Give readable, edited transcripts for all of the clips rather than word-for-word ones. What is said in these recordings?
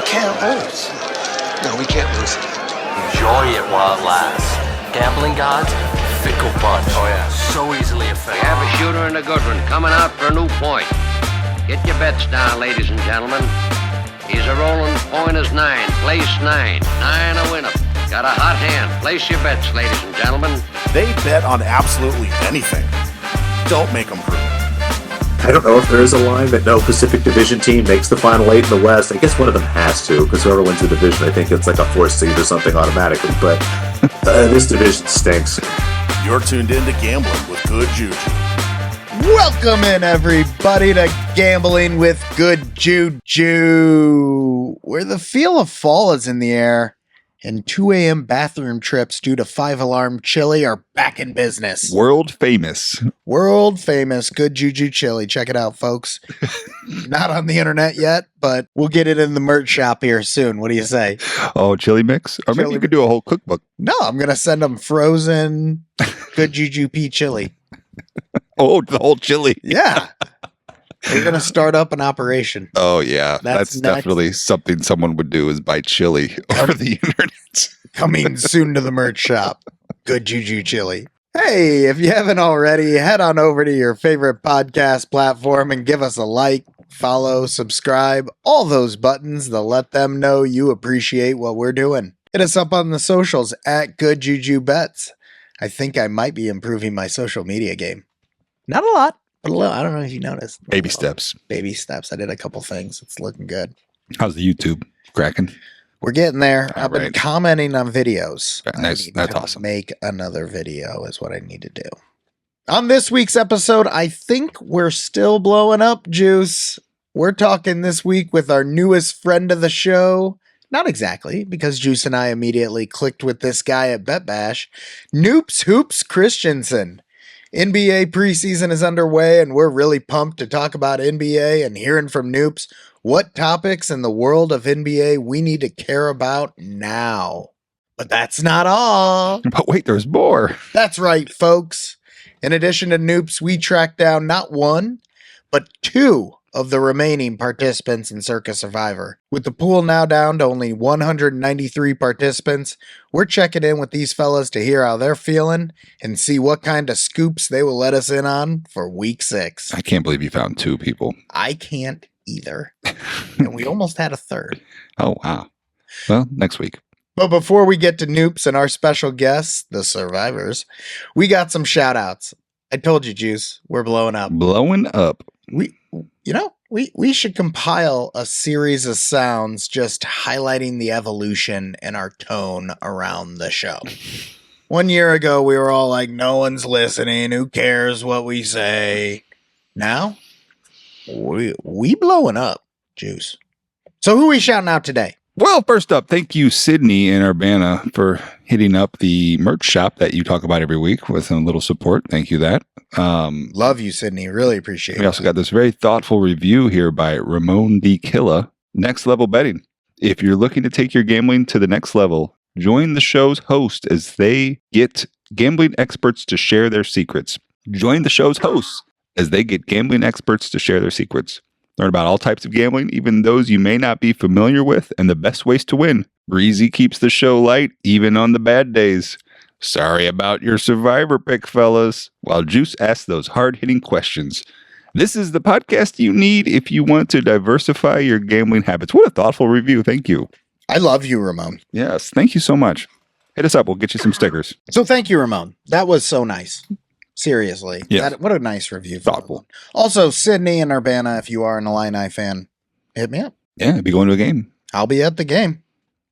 can't lose. No, we can't lose it. Enjoy it while it lasts. Gambling gods, fickle bunch. Oh yeah, so easily We affected. have a shooter and a good one coming out for a new point. Get your bets down, ladies and gentlemen. He's a rolling point is 9, place 9. 9 a winner. Got a hot hand. Place your bets, ladies and gentlemen. They bet on absolutely anything. Don't make them prove. I don't know if there is a line that no Pacific Division team makes the Final 8 in the West. I guess one of them has to, because whoever wins the division, I think it's like a 4th seed or something automatically. But this division stinks. You're tuned in to Gambling with Good JuJu. Welcome in, everybody, to Gambling with Good JuJu, where the feel of fall is in the air and 2 a.m. bathroom trips due to 5-alarm chili are back in business. World famous. World famous Good JuJu chili. Check it out, folks. Not on the internet yet, but we'll get it in the merch shop here soon. What do you say? Oh, chili mix? Or maybe Chili you could do a whole cookbook. No, I'm going to send them frozen Good JuJu pea chili. Oh, the whole chili. Yeah. We're going to start up an operation. Oh, yeah. That's next. definitely something someone would do is buy chili over the internet. Coming soon to the merch shop. Good JuJu chili. Hey, if you haven't already, head on over to your favorite podcast platform and give us a like, follow, subscribe, all those buttons to let them know you appreciate what we're doing. Hit us up on the socials at Good JuJu Bets. I think I might be improving my social media game. Not a lot, but a little. I don't know if you noticed. Baby steps. Baby steps. I did a couple things. It's looking good. How's the YouTube cracking? We're getting there. All I've been right. commenting on videos. Nice. I need That's to awesome. Make another video is what I need to do. On this week's episode, I think we're still blowing up, Juice. We're talking this week with our newest friend of the show. Not exactly, because Juice and I immediately clicked with this guy at Bet Bash. Noops Hoops Christenson. NBA preseason is underway, and we're really pumped to talk about NBA and hearing from Noops what topics in the world of NBA we need to care about now. But that's not all. But wait, there's more. That's right, folks. In addition to Noops, we tracked down not one, but 2 of the remaining participants in Circa Survivor. With the pool now down to only 193 participants, we're checking in with these fellas to hear how they're feeling and see what kind of scoops they will let us in on for week 6. I can't believe you found 2 people. I can't either. And we almost had a third. Oh, wow. Well, next week. But before we get to Noops and our special guests, the Survivors, we got some shout outs. I told you, Juice, we're blowing up. Blowing up. We should compile a series of sounds just highlighting the evolution in our tone around the show. 1 year ago, we were all like, no one's listening. Who cares what we say? Now, we blowing up, Juice. So who we shouting out today? Well, first up, thank you, Sydney and Urbana, for hitting up the merch shop that you talk about every week with a little support. Thank you that. Love you, Sydney. Really appreciate it. We also got this very thoughtful review here by Ramon D. Killa. Next Level Betting. If you're looking to take your gambling to the next level, join the show's host as they get gambling experts to share their secrets. Join the show's hosts as they get gambling experts to share their secrets. Learn about all types of gambling, even those you may not be familiar with, and the best ways to win. Breezy keeps the show light, even on the bad days. Sorry about your survivor pick, fellas, while Juice asks those hard-hitting questions. This is the podcast you need if you want to diversify your gambling habits. What a thoughtful review. Thank you. I love you, Ramon. Yes, thank you so much. Hit us up. We'll get you some stickers. So thank you, Ramon. That was so nice. Seriously. Yeah. What a nice review. Thoughtful. Also, Sydney and Urbana, if you are an Illini fan, hit me up. Yeah, be going to a game. I'll be at the game.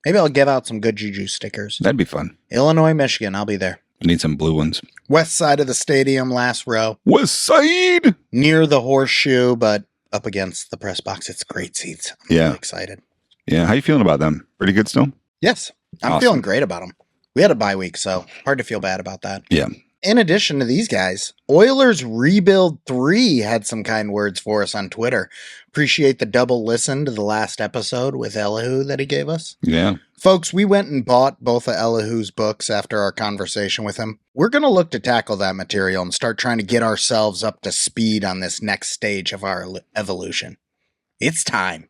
Maybe I'll give out some Good JuJu stickers. That'd be fun. Illinois, Michigan, I'll be there. We need some blue ones. West side of the stadium, last row. West Side! Near the horseshoe, but up against the press box. It's great seats. I'm Yeah. really excited. Yeah, how you feeling about them? Pretty good still? Yes, I'm Awesome. feeling great about them. We had a bye week, so hard to feel bad about that. Yeah. In addition to these guys, Oilers Rebuild 3 had some kind words for us on Twitter. Appreciate the double listen to the last episode with Elihu that he gave us. Yeah. Folks, we went and bought both of Elihu's books after our conversation with him. We're going to look to tackle that material and start trying to get ourselves up to speed on this next stage of our evolution. It's time.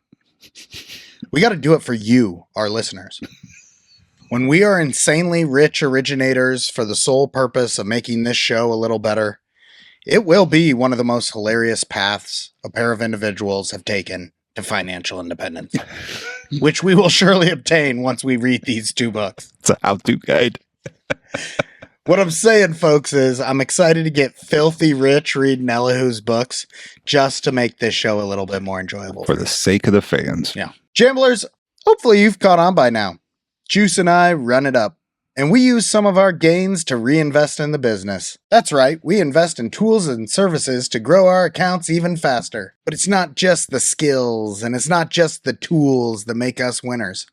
We got to do it for you, our listeners. When we are insanely rich originators for the sole purpose of making this show a little better, it will be one of the most hilarious paths a pair of individuals have taken to financial independence, which we will surely obtain once we read these 2 books. It's a how-to guide. What I'm saying, folks, is I'm excited to get filthy rich reading Elihu's books just to make this show a little bit more enjoyable. For the sake of the fans. Yeah. Jamblers, hopefully you've caught on by now. Juice and I run it up, and we use some of our gains to reinvest in the business. That's right, we invest in tools and services to grow our accounts even faster. But it's not just the skills, and it's not just the tools that make us winners.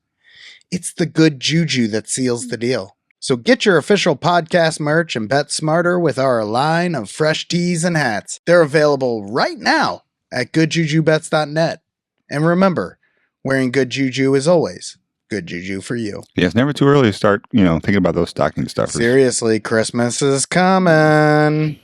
It's the good juju that seals the deal. So get your official podcast merch and bet smarter with our line of fresh tees and hats. They're available right now at goodjujubets.net. And remember, wearing good juju is always good juju for you. Yeah, it's never too early to start, thinking about those stocking stuffers. Seriously, Christmas is coming.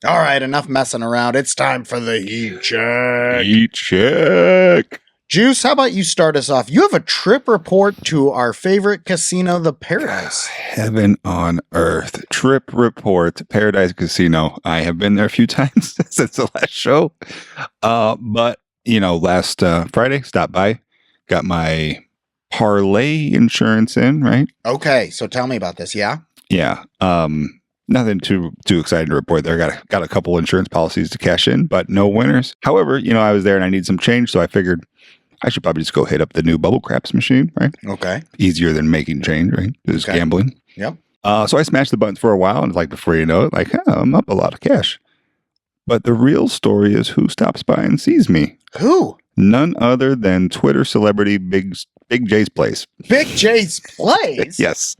All right, enough messing around. It's time for the heat check. Heat check. Juice, how about you start us off? You have a trip report to our favorite casino, the Paradise. Heaven on earth. Trip report, Paradise Casino. I have been there a few times since the last show. But, last Friday, stopped by, got my parlay insurance in, right? Okay, so tell me about this, yeah? Yeah. Nothing too exciting to report there. Got a couple insurance policies to cash in, but no winners. However, I was there and I need some change, so I figured I should probably just go hit up the new bubble craps machine, right? Okay. Easier than making change, right? Just gambling. Yep. So I smashed the buttons for a while, and before you know it, I'm up a lot of cash. But the real story is who stops by and sees me. Who? None other than Twitter celebrity Big J's Place. Big J's Place? Yes.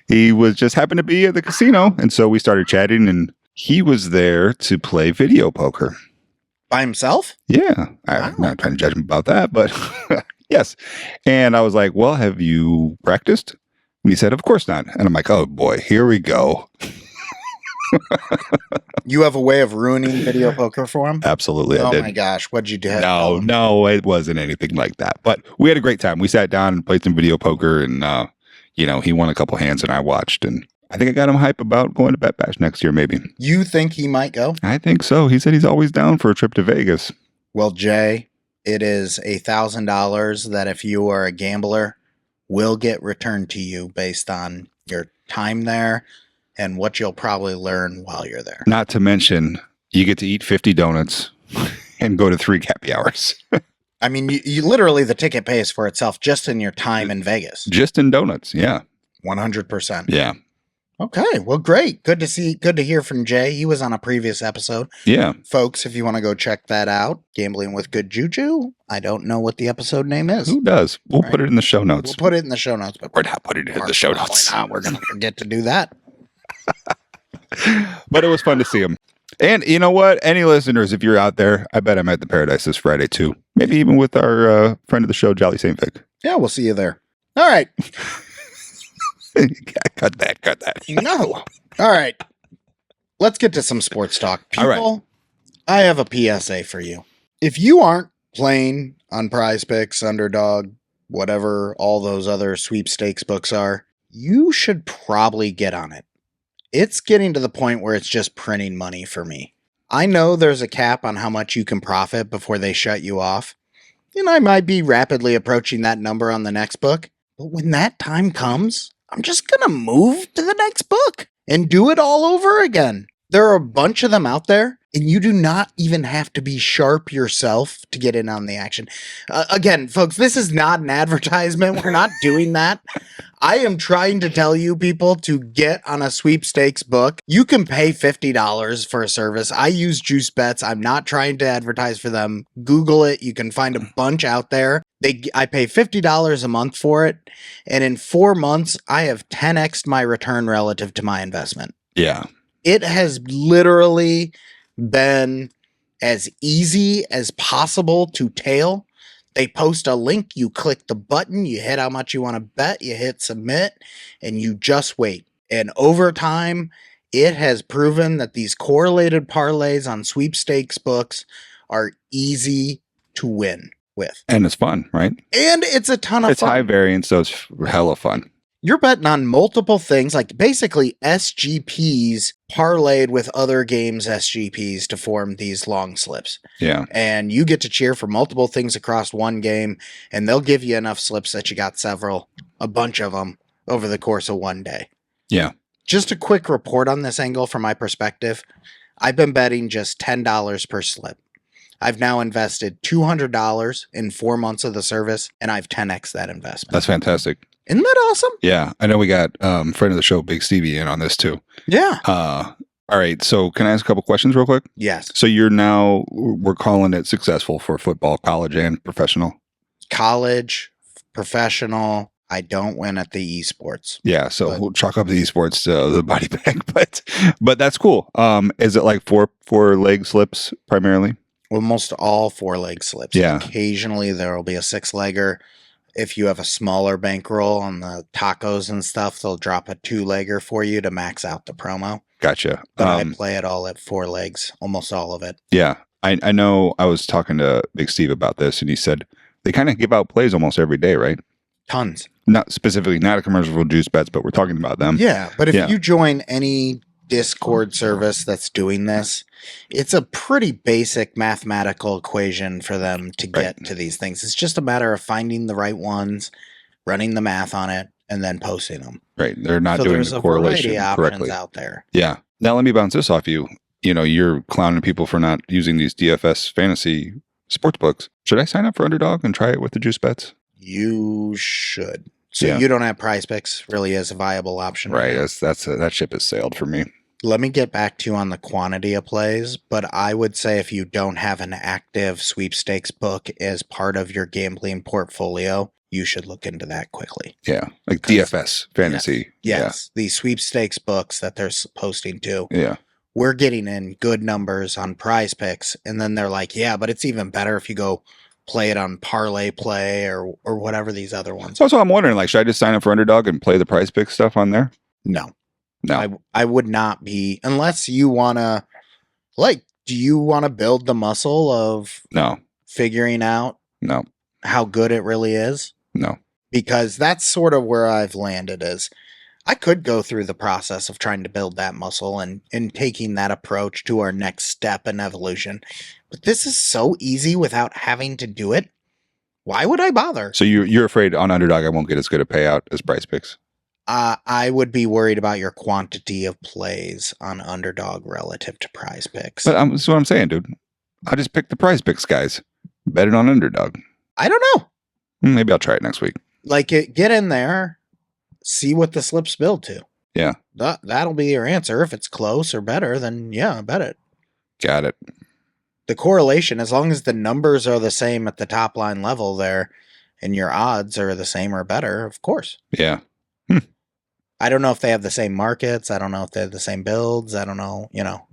He just happened to be at the casino, and so we started chatting, and he was there to play video poker. By himself? Yeah. I'm not trying to judge him about that, but yes. And I was like, well, have you practiced? And he said, of course not. And I'm like, oh boy, here we go. You have a way of ruining video poker for him? Absolutely. Oh I did. my gosh. What'd you do? No, it wasn't anything like that. But we had a great time. We sat down and played some video poker, and, he won a couple hands and I watched, and I think I got him hype about going to Bet Bash next year, maybe. You think he might go? I think so. He said he's always down for a trip to Vegas. Well, Jay, it is $1,000 that if you are a gambler, will get returned to you based on your time there and what you'll probably learn while you're there. Not to mention, you get to eat 50 donuts and go to 3 happy hours. I mean, you literally, the ticket pays for itself just in your time in Vegas. Just in donuts, yeah. 100%. Yeah. Okay, well, great. Good to hear from Jay. He was on a previous episode. Yeah. Folks, if you want to go check that out, Gambling with Good Juju, I don't know what the episode name is. Who does? We'll put it in the show notes. We'll put it in the show notes. But we're not putting it in the show notes. We're going to forget to do that. But it was fun to see him. And you know what? Any listeners, if you're out there, I bet I'm at the Paradise this Friday too. Maybe even with our friend of the show, Jolly St. Vic. Yeah, we'll see you there. All right. Cut that. No. All right. Let's get to some sports talk. People, all right. I have a PSA for you. If you aren't playing on Prize Picks, Underdog, whatever all those other sweepstakes books are, you should probably get on it. It's getting to the point where it's just printing money for me. I know there's a cap on how much you can profit before they shut you off, and I might be rapidly approaching that number on the next book, but when that time comes, I'm just going to move to the next book and do it all over again. There are a bunch of them out there, and you do not even have to be sharp yourself to get in on the action. Again, folks, this is not an advertisement. We're not doing that. I am trying to tell you people to get on a sweepstakes book. You can pay $50 for a service. I use Juice Bets. I'm not trying to advertise for them. Google it. You can find a bunch out there. I pay $50 a month for it. And in 4 months, I have 10x'd my return relative to my investment. Yeah. It has literally been as easy as possible to tail. They post a link, you click the button, you hit how much you want to bet, you hit submit, and you just wait. And over time, it has proven that these correlated parlays on sweepstakes books are easy to win. with. And it's fun, right? And it's a ton of It's fun. high variance, so it's hella fun. You're betting on multiple things, like basically SGPs parlayed with other games' SGPs to form these long slips. Yeah. And you get to cheer for multiple things across one game, and they'll give you enough slips that you got a bunch of them over the course of one day. Yeah. Just a quick report on this angle from my perspective. I've been betting just $10 per slip. I've now invested $200 in 4 months of the service, and I've 10x that investment. That's fantastic. Isn't that awesome? Yeah. I know we got friend of the show, Big Stevie, in on this too. Yeah. All right. So can I ask a couple questions real quick? Yes. So we're calling it successful for football, college, and professional. College, professional. I don't win at the esports. Yeah, so we'll chalk up the esports to the body bag, but that's cool. Is it like four leg slips primarily? Almost all 4-leg slips. Yeah. Occasionally there will be a 6-legger. If you have a smaller bankroll on the tacos and stuff, they'll drop a 2-legger for you to max out the promo. Gotcha. But I play it all at 4 legs, almost all of it. Yeah, I know. I was talking to Big Steve about this, and he said they kind of give out plays almost every day, right? Tons. Not specifically, not a commercial for juice bets, but we're talking about them. Yeah, but if you join any Discord service that's doing this, it's a pretty basic mathematical equation for them to get to these things. It's just a matter of finding the right ones, running the math on it, and then posting them. Right. They're not doing the correlation correctly out there. Yeah. Now let me bounce this off you. You know, you're clowning people for not using these DFS fantasy sports books. Should I sign up for Underdog and try it with the juice bets? You should. So you don't have Prize Picks really as a viable option. Right. That ship has sailed for me. Let me get back to you on the quantity of plays, but I would say if you don't have an active sweepstakes book as part of your gambling portfolio, you should look into that quickly. Yeah. Like DFS fantasy. Yes. The sweepstakes books that they're posting to. Yeah. We're getting in good numbers on Prize Picks, and then they're like, yeah, but it's even better if you go play it on Parlay Play or whatever these other ones. So I'm wondering, like, should I just sign up for Underdog and play the Prize Pick stuff on there? No. No. I would not be, unless you want to, like, do you want to build the muscle of figuring out how good it really is? No. Because that's sort of where I've landed is I could go through the process of trying to build that muscle and taking that approach to our next step in evolution. But this is so easy without having to do it. Why would I bother? So you're afraid on Underdog I won't get as good a payout as Prize Picks? I would be worried about your quantity of plays on Underdog relative to Prize Picks. But that's what I'm saying, dude. I just pick the Prize Picks guys. Bet it on Underdog. I don't know. Maybe I'll try it next week. Like, get in there, see what the slips build to. Yeah. That'll be your answer. If it's close or better, then yeah, bet it. Got it. The correlation, as long as the numbers are the same at the top line level there, and your odds are the same or better, of course. Yeah. I don't know if they have the same markets. I don't know if they have the same builds. I don't know,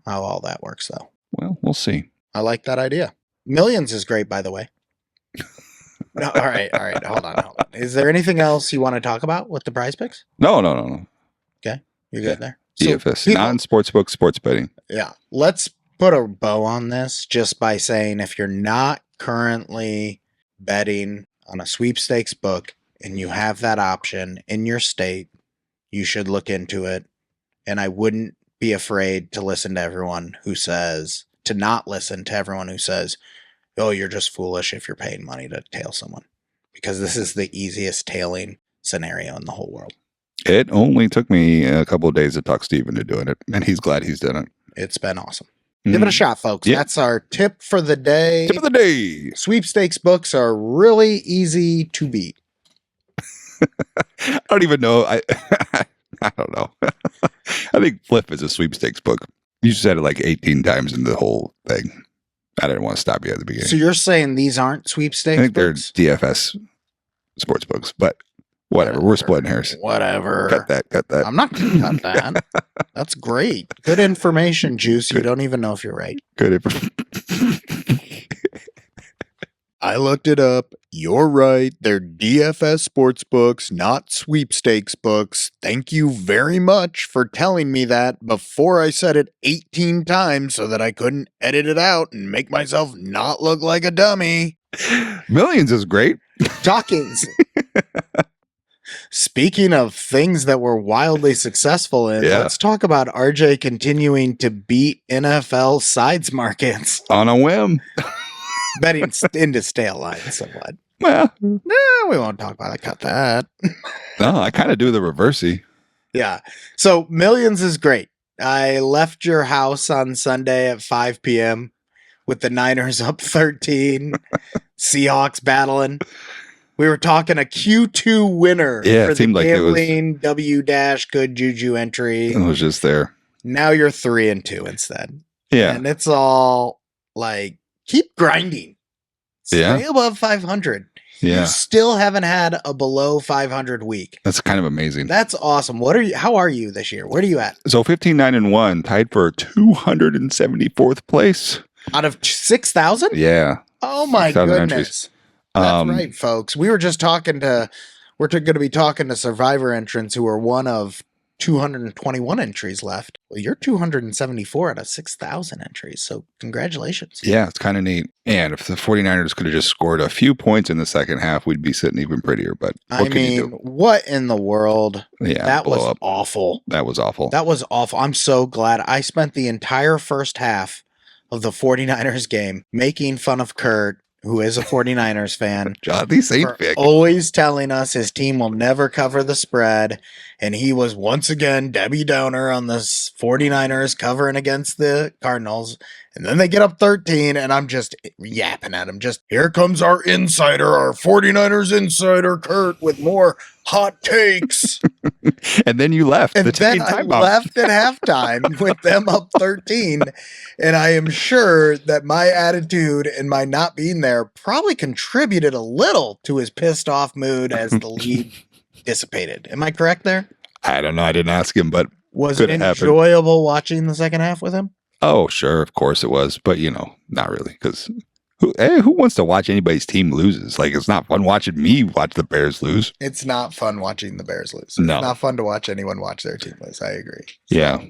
how all that works, though. Well, we'll see. I like that idea. Millions is great, by the way. No, all right. Hold on. Is there anything else you want to talk about with the Prize Picks? No. Okay. You're good there? DFS, non-sportsbook sports betting. Yeah. Let's put a bow on this just by saying if you're not currently betting on a sweepstakes book and you have that option in your state, you should look into it. And I wouldn't be afraid to listen to everyone who says, oh, you're just foolish if you're paying money to tail someone. Because this is the easiest tailing scenario in the whole world. It only took me a couple of days to talk Steven into doing it, and he's glad he's done it. It's been awesome. Give it a shot, folks. Yeah. That's our tip for the day. Tip of the day. Sweepstakes books are really easy to beat. I don't even know. I don't know. I think Flip is a sweepstakes book. You said it like 18 times in the whole thing. I didn't want to stop you at the beginning. So you're saying these aren't sweepstakes I think books? they're DFS sports books, but whatever. We're splitting hairs. Whatever. Cut that. I'm not going to cut that. That's great. Good information, Juice. You don't even know if you're right. Good. I looked it up. You're right. They're DFS sports books, not sweepstakes books. Thank you very much for telling me that before I said it 18 times so that I couldn't edit it out and make myself not look like a dummy. Millions is great. Talking. Speaking of things that were wildly successful in, Yeah. let's talk about RJ continuing to beat NFL sides markets, On a whim. betting into stale lines somewhat. Well, No, we won't talk about it. Cut that. no, I kind of do the reversey. Yeah. So Millions is great. I left your house on Sunday at 5 p.m. with the Niners up 13, Seahawks battling. We were talking a Q2 winner Yeah, for it seemed the like it was- gambling Good JuJu entry. It was just there. Now you're 3-2 instead. Yeah. And it's all like, keep grinding. Stay Yeah. above 500. Yeah. You still haven't had a below 500 week. That's kind of amazing. That's awesome. How are you this year? Where are you at? So 15-9-1, tied for 274th place. Out of 6,000? Yeah. Oh my 6,000 goodness. entries. That's right, folks. We were just talking to, we're going to be talking to Survivor entrants who are one of 221 entries left. Well, you're 274 out of 6,000 entries. So congratulations. Yeah, it's kind of neat. And if the 49ers could have just scored a few points in the second half, we'd be sitting even prettier. But what can you do? What in the world? Yeah, That blow was up. awful. That was awful. That was awful. I'm so glad I spent the entire first half of the 49ers game making fun of Kurt, who is a 49ers fan, John, these ain't for big. always telling us his team will never cover the spread. And he was once again Debbie Downer on the 49ers covering against the Cardinals. And then they get up 13, and I'm just yapping at him. Just, here comes our insider, our 49ers insider, Kurt, with more hot takes. And then you left. And the then ticking I time bomb. left at halftime with them up 13. And I am sure that my attitude and my not being there probably contributed a little to his pissed off mood as the lead dissipated. Am I correct there? I don't know. I didn't ask him, but Was it could happen. enjoyable watching the second half with him? Oh, sure. Of course it was. But, not really. Because who wants to watch anybody's team loses? Like, it's not fun watching me watch the Bears lose. It's not fun watching the Bears lose. No. It's not fun to watch anyone watch their team lose. I agree. Yeah.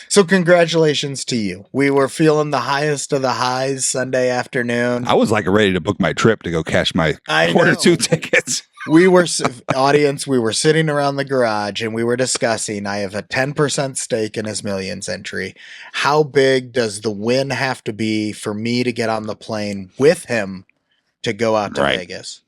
So congratulations to you. We were feeling the highest of the highs Sunday afternoon. I was like ready to book my trip to go cash my I quarter know. two tickets. We were, audience, we were sitting around the garage and we were discussing, I have a 10% stake in his Millions entry. How big does the win have to be for me to get on the plane with him to go out to Right. Vegas?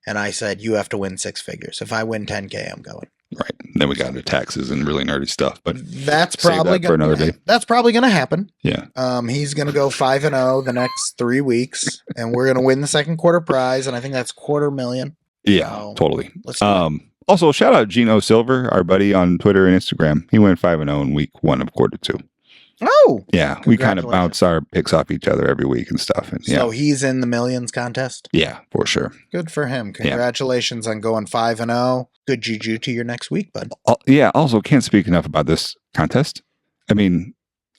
And I said, you have to win 6 figures. If I win 10K, I'm going. Right. Then we got into taxes and really nerdy stuff. But That's save probably that for another day. That's probably going to happen. yeah. He's going to go 5-0 the next 3 weeks, and we're going to win the second quarter prize. And I think that's $250,000. Yeah, So, totally. let's do it. Also, shout out Gino Silver, our buddy on Twitter and Instagram. He went 5-0 in week 1 of quarter 2. Oh, Yeah, we kind of Congratulations. bounce our picks off each other every week and stuff. And yeah, so he's in the Millions contest. yeah, for sure. Good for him. Congratulations on going 5-0. Good juju to your next week, bud. Yeah, also can't speak enough about this contest. I mean,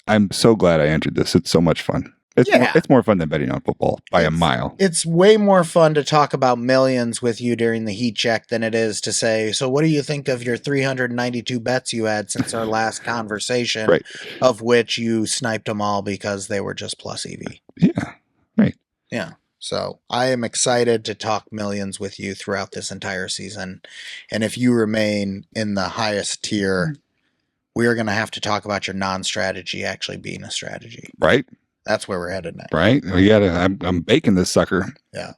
I'm so glad I entered this. It's so much fun. It's more fun than betting on football by a mile. It's way more fun to talk about Millions with you during the heat check than it is to say, so what do you think of your 392 bets you had since our last conversation, Right. of which you sniped them all because they were just plus EV? Yeah, right. Yeah. So I am excited to talk Millions with you throughout this entire season. And if you remain in the highest tier, we are going to have to talk about your non-strategy actually being a strategy. Right, That's where we're headed next. right. We gotta. I'm baking this sucker. Yeah.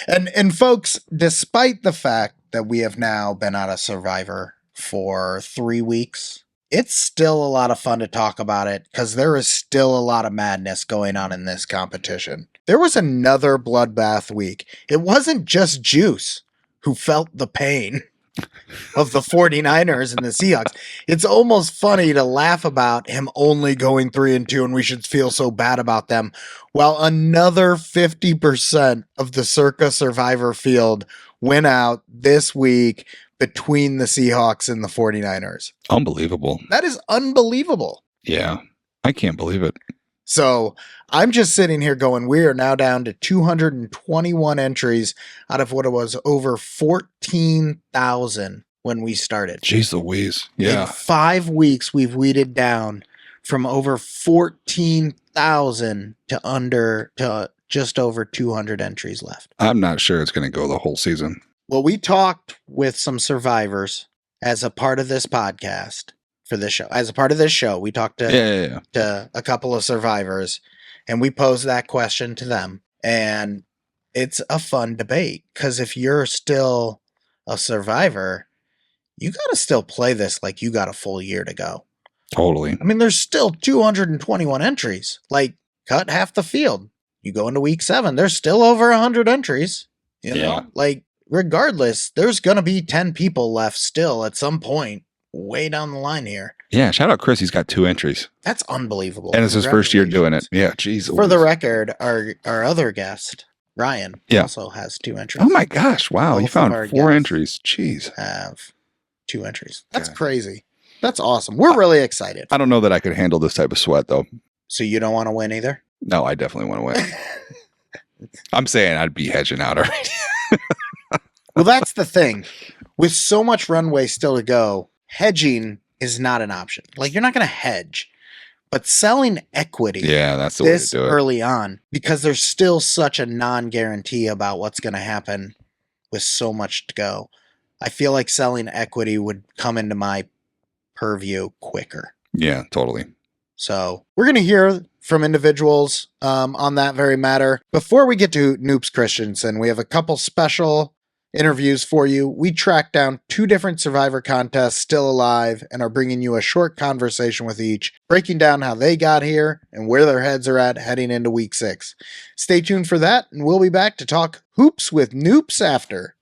And folks, despite the fact that we have now been out of Survivor for 3 weeks, it's still a lot of fun to talk about it because there is still a lot of madness going on in this competition. There was another bloodbath week. It wasn't just Juice who felt the pain of the 49ers and the Seahawks. It's almost funny to laugh about him only going 3-2 and we should feel so bad about them, while another 50% of the Circa Survivor field went out this week between the Seahawks and the 49ers. Unbelievable. That is unbelievable. Yeah, I can't believe it. So I'm just sitting here going, we are now down to 221 entries out of what it was over 14,000 when we started. Jeez Louise. In Yeah. 5 weeks, we've weeded down from over 14,000 to just over 200 entries left. I'm not sure it's going to go the whole season. Well, we talked with some survivors as a part of this podcast for this show. As a part of this show, we talked to a couple of survivors, and we posed that question to them. And it's a fun debate, because if you're still a survivor, you got to still play this like you got a full year to go. Totally. I mean, there's still 221 entries. Like, cut half the field. You go into week 7, there's still over 100 entries. You know, like, regardless, there's going to be 10 people left still at some point way down the line here. Yeah, shout out Chris. He's got 2 entries. That's unbelievable. And it's his first year doing it. Yeah, jeez. For the record, our other guest, Ryan, also has 2 entries. Oh my gosh, wow. Both You found of 4 our entries. Jeez. Have 2 entries. That's crazy. That's awesome. We're really excited. I don't know that I could handle this type of sweat, though. So you don't want to win either? No, I definitely want to win. I'm saying I'd be hedging out already. Well, that's the thing. With so much runway still to go, hedging is not an option. Like, you're not going to hedge. But selling equity that's the way to do it. Early on, because there's still such a non-guarantee about what's going to happen with so much to go. I feel like selling equity would come into my purview quicker. Yeah, totally. So we're going to hear from individuals on that very matter. Before we get to Noops Christenson, we have a couple special interviews for you. We tracked down 2 different Survivor contests still alive and are bringing you a short conversation with each, breaking down how they got here and where their heads are at heading into week 6. Stay tuned for that, and we'll be back to talk hoops with Noops after.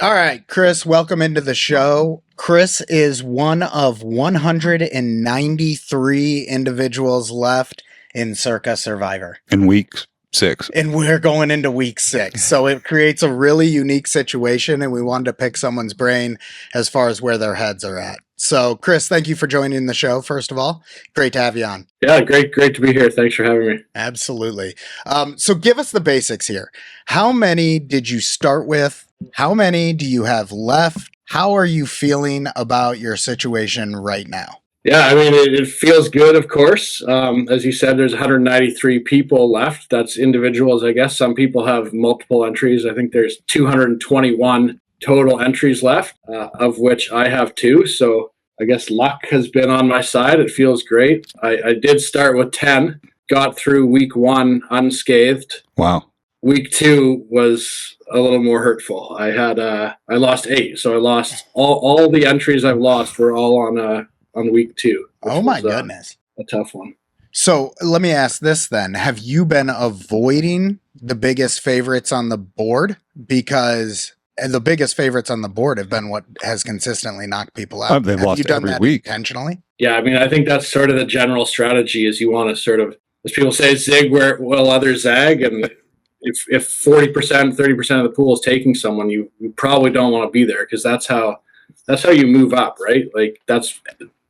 All right, Chris, welcome into the show. Chris is one of 193 individuals left in Circa Survivor. In week 6. And we're going into week 6. So it creates a really unique situation, and we wanted to pick someone's brain as far as where their heads are at. So, Chris, thank you for joining the show, first of all. Great to have you on. Yeah, great to be here. Thanks for having me. Absolutely. So give us the basics here. How many did you start with? How many do you have left? How are you feeling about your situation right now? Yeah, I mean, it feels good, of course. As you said, there's 193 people left. That's individuals, I guess. Some people have multiple entries. I think there's 221 total entries left, of which I have 2. So I guess luck has been on my side. It feels great. I did start with 10, got through week 1 unscathed. Wow. Week 2 was a little more hurtful. I lost 8. So I lost all the entries I've lost were all on week 2. Oh my goodness. A tough one. So let me ask this then. Have you been avoiding the biggest favorites on the board? Because the biggest favorites on the board have been what has consistently knocked people out. They've lost you done every that week. Intentionally? Yeah, I mean, I think that's sort of the general strategy is you want to sort of, as people say, zig where others zag. And if 40%, 30% of the pool is taking someone, you probably don't want to be there, because that's how you move up, right? Like, that's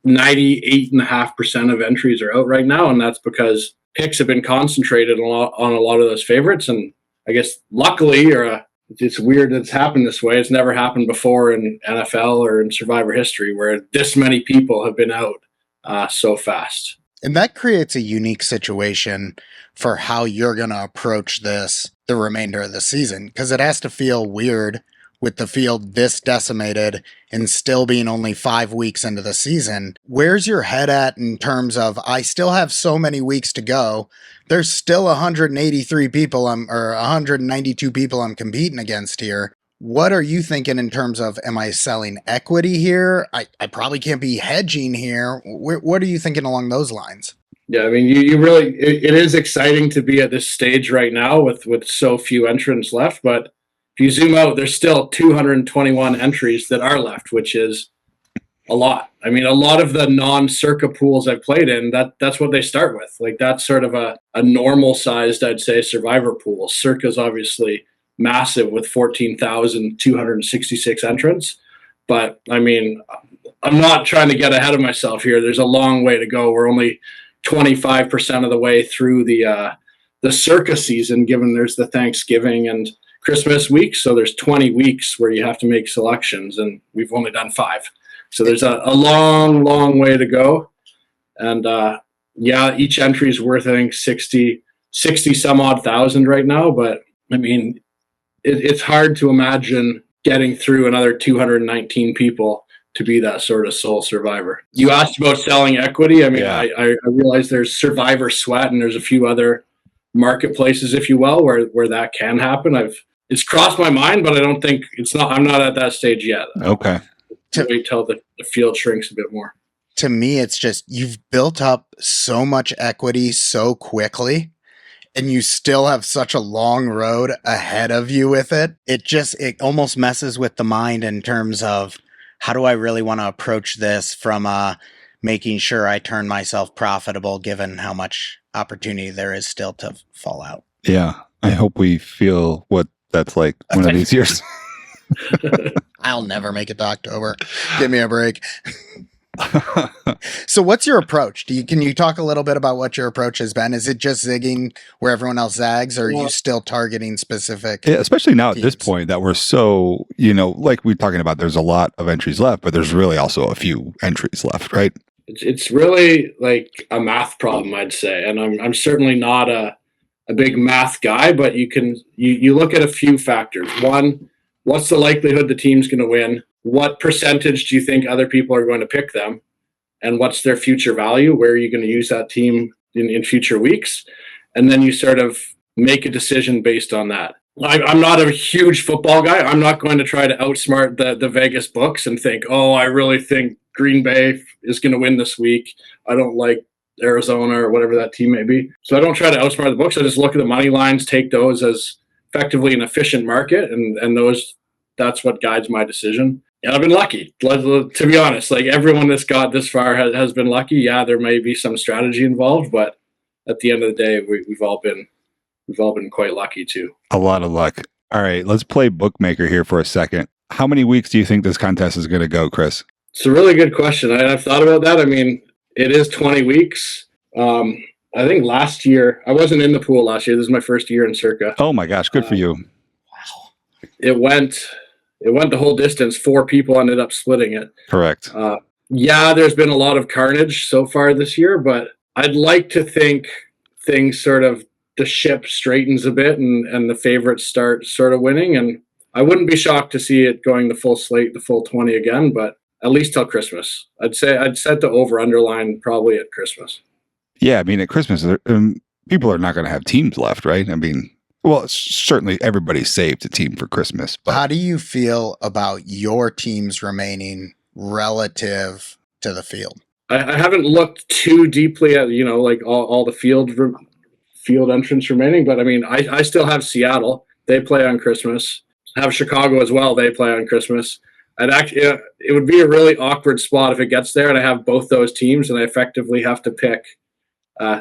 98.5% of entries are out right now, and that's because picks have been concentrated on a lot of those favorites. And I guess luckily, it's weird that it's happened this way. It's never happened before in NFL or in Survivor history where this many people have been out so fast. And that creates a unique situation for how you're going to approach the remainder of the season, because it has to feel weird with the field this decimated and still being only 5 weeks into the season. Where's your head at in terms of, I still have so many weeks to go. There's still 183 people or 192 people I'm competing against here. What are you thinking in terms of, am I selling equity here? I probably can't be hedging here. What are you thinking along those lines? Yeah, I mean, you really, it is exciting to be at this stage right now with so few entrants left. But if you zoom out, there's still 221 entries that are left, which is a lot. I mean, a lot of the non-Circa pools I've played in, that's what they start with. Like, that's sort of a normal sized, I'd say, Survivor pool. Circa's obviously massive with 14,266 entrants. But I mean, I'm not trying to get ahead of myself here. There's a long way to go. We're only 25% of the way through the Circa season, given there's the Thanksgiving and Christmas week. So there's 20 weeks where you have to make selections, and we've only done 5. So there's a long, long way to go. And each entry is worth, I think, 60 some odd thousand right now. But I mean, it's hard to imagine getting through another 219 people to be that sort of sole survivor. You asked about selling equity. I mean, I realize there's Survivor Sweat and there's a few other marketplaces, if you will, where that can happen. It's crossed my mind, but I don't think I'm not at that stage yet. Okay. Wait till the field shrinks a bit more. To me, it's just you've built up so much equity so quickly, and you still have such a long road ahead of you with it. It almost messes with the mind in terms of how do I really want to approach this from making sure I turn myself profitable given how much opportunity there is still to fall out. Yeah. I hope we feel what that's like one of these years. I'll never make it to October. Give me a break. So what's your approach? Can you talk a little bit about what your approach has been? Is it just zigging where everyone else zags, or are you still targeting specific? Yeah, especially now teams? At this point that we're so, like we're talking about, there's a lot of entries left, but there's really also a few entries left, right? It's really like a math problem, I'd say. And I'm certainly not a big math guy, but you look at a few factors. One, what's the likelihood the team's going to win? What percentage do you think other people are going to pick them? And what's their future value? Where are you going to use that team in future weeks? And then you sort of make a decision based on that. I'm not a huge football guy. I'm not going to try to outsmart the Vegas books and think, I really think Green Bay is going to win this week. I don't like Arizona or whatever that team may be. So I don't try to outsmart the books. I just look at the money lines, take those as effectively an efficient market, and that's what guides my decision. And I've been lucky, to be honest. Like everyone that's got this far has been lucky. Yeah, there may be some strategy involved, but at the end of the day, we've all been quite lucky too. A lot of luck. All right, let's play bookmaker here for a second. How many weeks do you think this contest is going to go, Chris? It's a really good question. I've thought about that. I mean, it is 20 weeks. I think last year, I wasn't in the pool last year. This is my first year in Circa. Oh my gosh, good for you. Wow. It went the whole distance. 4 people ended up splitting it. Correct. There's been a lot of carnage so far this year, but I'd like to think things the ship straightens a bit and the favorites start sort of winning. And I wouldn't be shocked to see it going the full slate, the full 20 again, but at least till Christmas. I'd set the over-underline probably at Christmas. Yeah, I mean, at Christmas, people are not going to have teams left, right? I mean, well, certainly everybody saved a team for Christmas. But how do you feel about your teams remaining relative to the field? I haven't looked too deeply at, like all the field entrants remaining, but I mean, I still have Seattle. They play on Christmas. I have Chicago as well. They play on Christmas. It would be a really awkward spot if it gets there and I have both those teams and I effectively have to pick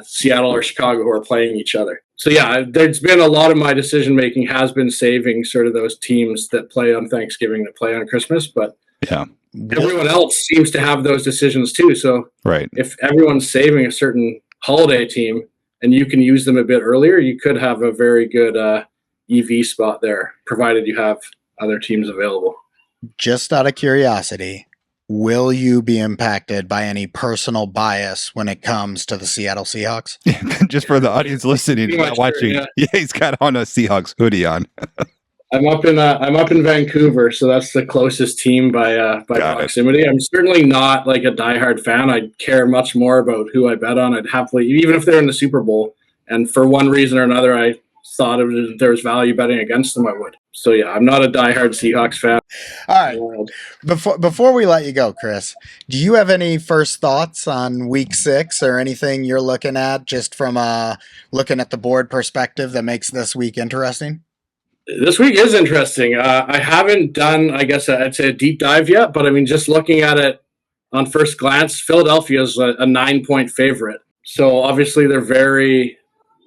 Seattle or Chicago who are playing each other. So yeah, there's been a lot of my decision making has been saving sort of those teams that play on Thanksgiving that play on Christmas, but yeah, everyone else seems to have those decisions too. So right, if everyone's saving a certain holiday team and you can use them a bit earlier, you could have a very good EV spot there, provided you have other teams available. Just out of curiosity, will you be impacted by any personal bias when it comes to the Seattle Seahawks? Just for the audience listening, not watching. Sure, yeah, he's got on a Seahawks hoodie on. I'm up in Vancouver, so that's the closest team by proximity. I'm certainly not like a diehard fan. I care much more about who I bet on. I'd happily, even if they're in the Super Bowl, and for one reason or another, I thought there was value betting against them, I would. So yeah, I'm not a diehard Seahawks fan. All right. Before we let you go, Chris, do you have any first thoughts on Week 6 or anything you're looking at just from looking at the board perspective that makes this week interesting? This week is interesting. I haven't done, I guess I'd say a deep dive yet, but I mean, just looking at it on first glance, Philadelphia is a 9-point favorite. So obviously they're very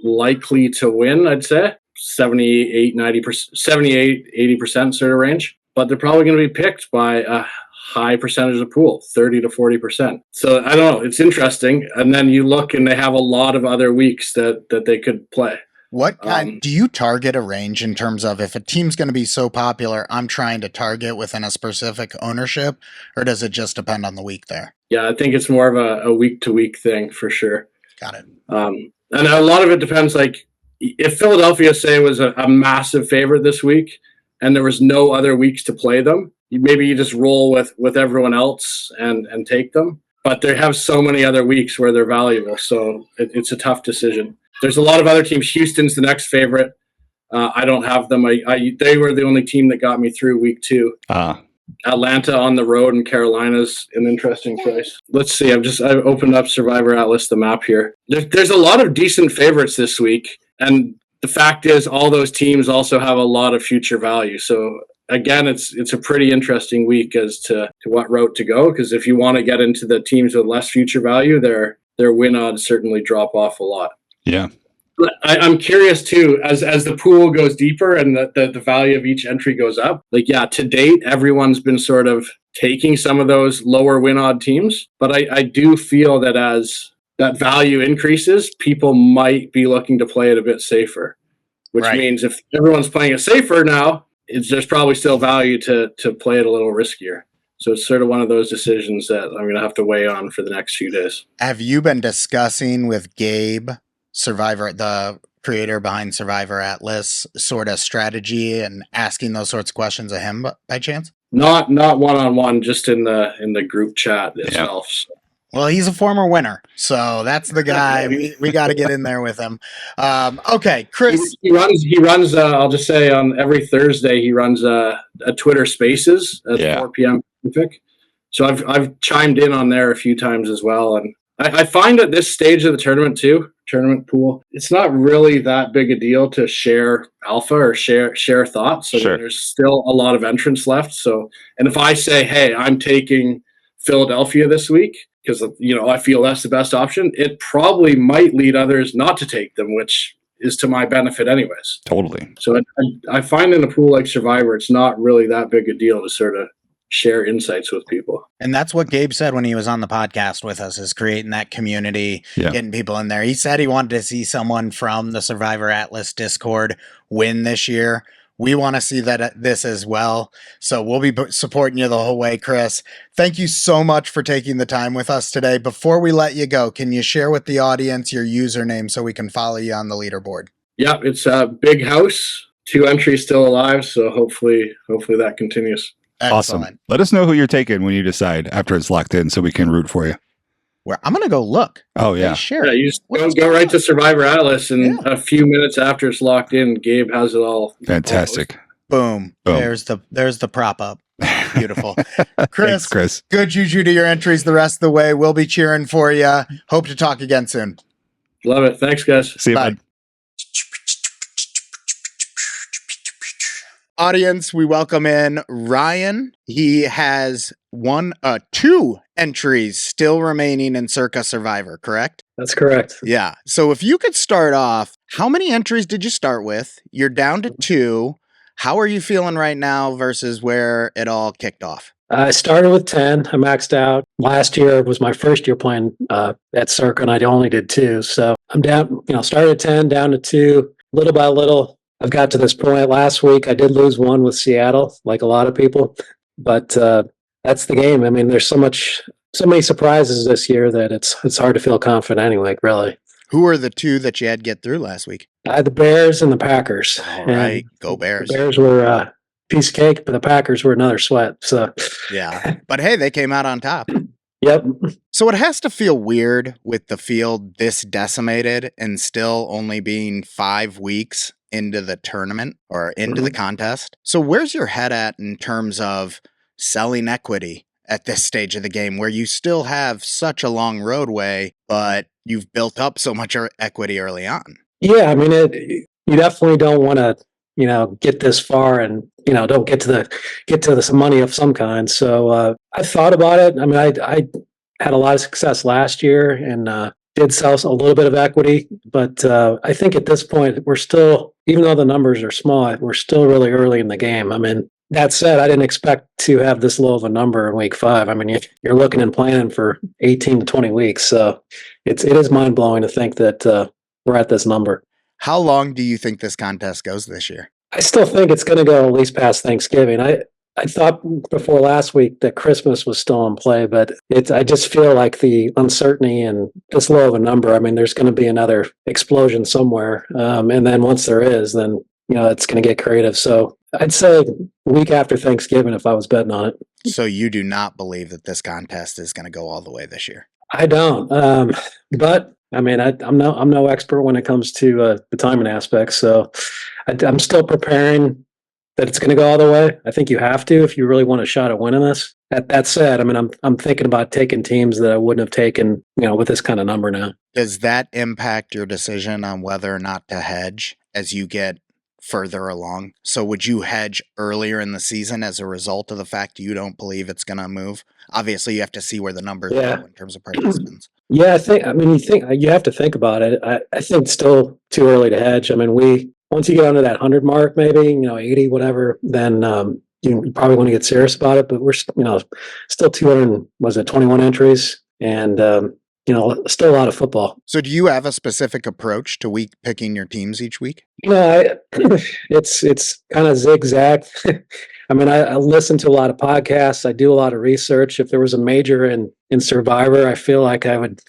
likely to win, I'd say. 78, 80% sort of range, but they're probably going to be picked by a high percentage of pool, 30 to 40%. So I don't know. It's interesting. And then you look and they have a lot of other weeks that they could play. What kind do you target a range in terms of if a team's going to be so popular, I'm trying to target within a specific ownership, or does it just depend on the week there? Yeah, I think it's more of a week-to-week thing for sure. Got it. And a lot of it depends, like if Philadelphia, say, was a massive favorite this week and there was no other weeks to play them, maybe you just roll with everyone else and take them. But they have so many other weeks where they're valuable, so it's a tough decision. There's a lot of other teams. Houston's the next favorite. I don't have them. They were the only team that got me through week 2. Atlanta on the road and Carolina's an interesting choice. Let's see. I've opened up Survivor Atlas, the map here. There's a lot of decent favorites this week, and the fact is, all those teams also have a lot of future value. So again, it's a pretty interesting week as to what route to go. Because if you want to get into the teams with less future value, their win odds certainly drop off a lot. Yeah. I'm curious too, as the pool goes deeper and the value of each entry goes up. Like, yeah, to date, everyone's been sort of taking some of those lower win odd teams. But I do feel that as that value increases, people might be looking to play it a bit safer, which means if everyone's playing it safer now, there's probably still value to play it a little riskier. So it's sort of one of those decisions that I'm going to have to weigh on for the next few days. Have you been discussing with Gabe, the creator behind Survivor Atlas, sort of strategy and asking those sorts of questions of him by chance? Not one-on-one, just in the group chat itself. Yeah. Well, he's a former winner, so that's the guy. we got to get in there with him. Okay, Chris. He runs. I'll just say on every Thursday he runs a Twitter Spaces at 4 p.m. Pacific. So I've chimed in on there a few times as well, and I find at this stage of the tournament pool, it's not really that big a deal to share alpha or share thoughts. So there's still a lot of entrants left. So, and if I say, hey, I'm taking Philadelphia this week because I feel that's the best option, it probably might lead others not to take them, which is to my benefit anyways. Totally. So I find in a pool like Survivor, it's not really that big a deal to sort of share insights with people. And that's what Gabe said when he was on the podcast with us, is creating that community, getting people in there. He said he wanted to see someone from the Survivor Atlas Discord win this year. We want to see this as well. So we'll be supporting you the whole way, Chris. Thank you so much for taking the time with us today. Before we let you go, can you share with the audience your username so we can follow you on the leaderboard? Yeah, it's a Big House. 2 entries still alive. So hopefully that continues. Excellent. Awesome. Let us know who you're taking when you decide after it's locked in so we can root for you. Where I'm going to go look. Oh, yeah. Sure. Yeah, you just go right to Survivor Atlas, and a few minutes after it's locked in, Gabe has it all. Fantastic. Boom. There's the prop up. Beautiful. Chris, Thanks, Chris. Good juju to your entries the rest of the way. We'll be cheering for you. Hope to talk again soon. Love it. Thanks, guys. See you, bye. bud. Audience, we welcome in Ryan. He has 2 entries still remaining in Circa Survivor, correct? That's correct. Yeah. So if you could start off, how many entries did you start with? You're down to 2. How are you feeling right now versus where it all kicked off? I started with 10. I maxed out. Last year was my first year playing at Circa, and I only did 2. So I'm down, started at 10, down to 2, little by little. I've got to this point. Last week, I did lose 1 with Seattle, like a lot of people, but that's the game. I mean, there's so many surprises this year that it's hard to feel confident anyway, really. Who are the 2 that you had to get through last week? I had the Bears and the Packers. All right, go Bears. The Bears were a piece of cake, but the Packers were another sweat. So yeah, but hey, they came out on top. Yep. So it has to feel weird with the field this decimated and still only being 5 weeks into the tournament or into the contest. So where's your head at in terms of selling equity at this stage of the game where you still have such a long roadway, but you've built up so much equity early on? Yeah, I mean, you definitely don't want to, get this far and, don't get to some money of some kind. So I thought about it. I mean, I had a lot of success last year and did sell a little bit of equity, but I think at this point we're still, even though the numbers are small, we're still really early in the game. I mean, that said, I didn't expect to have this low of a number in week 5. I mean, you're looking and planning for 18 to 20 weeks, so it is mind blowing to think that we're at this number. How long do you think this contest goes this year? I still think it's going to go at least past Thanksgiving. I thought before last week that Christmas was still in play, but I just feel like the uncertainty and this low of a number. I mean, there's going to be another explosion somewhere. And then once there is, then, it's going to get creative. So I'd say a week after Thanksgiving if I was betting on it. So you do not believe that this contest is going to go all the way this year? I don't. But I mean, I'm no expert when it comes to the timing aspects. So I'm still preparing that it's going to go all the way. I think you have to if you really want a shot at winning this. That said, I mean, I'm thinking about taking teams that I wouldn't have taken, with this kind of number now. Does that impact your decision on whether or not to hedge as you get further along? So would you hedge earlier in the season as a result of the fact you don't believe it's going to move? Obviously, you have to see where the numbers go in terms of participants. Yeah, you have to think about it. I think it's still too early to hedge. I mean, once you get under that 100 mark, maybe, 80, whatever, then you probably want to get serious about it. But we're, still 21 entries and, still a lot of football. So do you have a specific approach to picking your teams each week? It's kind of zigzag. I mean, I listen to a lot of podcasts. I do a lot of research. If there was a major in Survivor, I feel like I would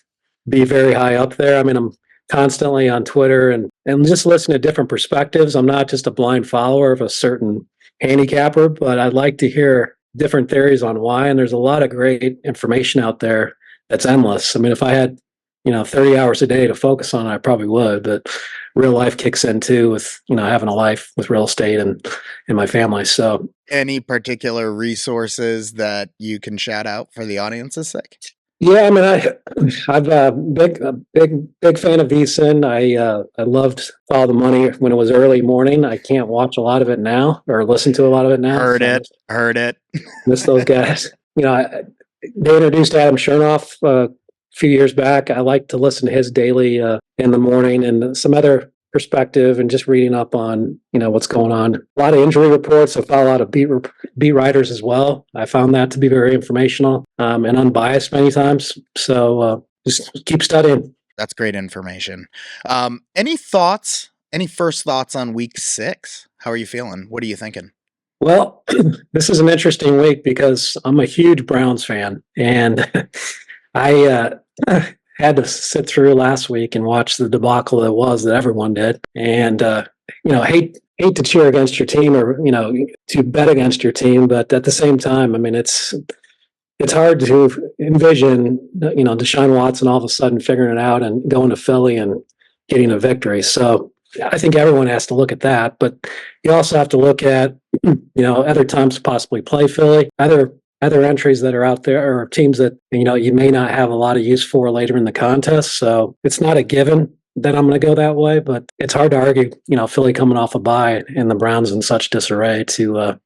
be very high up there. I mean, I'm constantly on Twitter and just listen to different perspectives. I'm not just a blind follower of a certain handicapper, but I'd like to hear different theories on why. And there's a lot of great information out there that's endless. I mean, if I had, 30 hours a day to focus on, I probably would, but real life kicks in too with, having a life with real estate and my family. So any particular resources that you can shout out for the audience's sake? Yeah, I mean, I'm a big fan of VSiN. I loved Follow the Money when it was early morning. I can't watch a lot of it now or listen to a lot of it now. Heard it. Miss those guys. They introduced Adam Chernoff a few years back. I like to listen to his daily in the morning and some other perspective and just reading up on, what's going on. A lot of injury reports. I follow a lot of beat writers as well. I found that to be very informational and unbiased many times. So just keep studying. That's great information. Any first thoughts on week 6? How are you feeling? What are you thinking? Well, this is an interesting week because I'm a huge Browns fan and I had to sit through last week and watch the debacle that everyone did. And, hate to cheer against your team or, to bet against your team. But at the same time, I mean, it's hard to envision, Deshaun Watson all of a sudden figuring it out and going to Philly and getting a victory. So I think everyone has to look at that. But you also have to look at, other times to possibly play Philly, other entries that are out there or teams that, you may not have a lot of use for later in the contest. So it's not a given that I'm going to go that way, but it's hard to argue, Philly coming off a bye and the Browns in such disarray to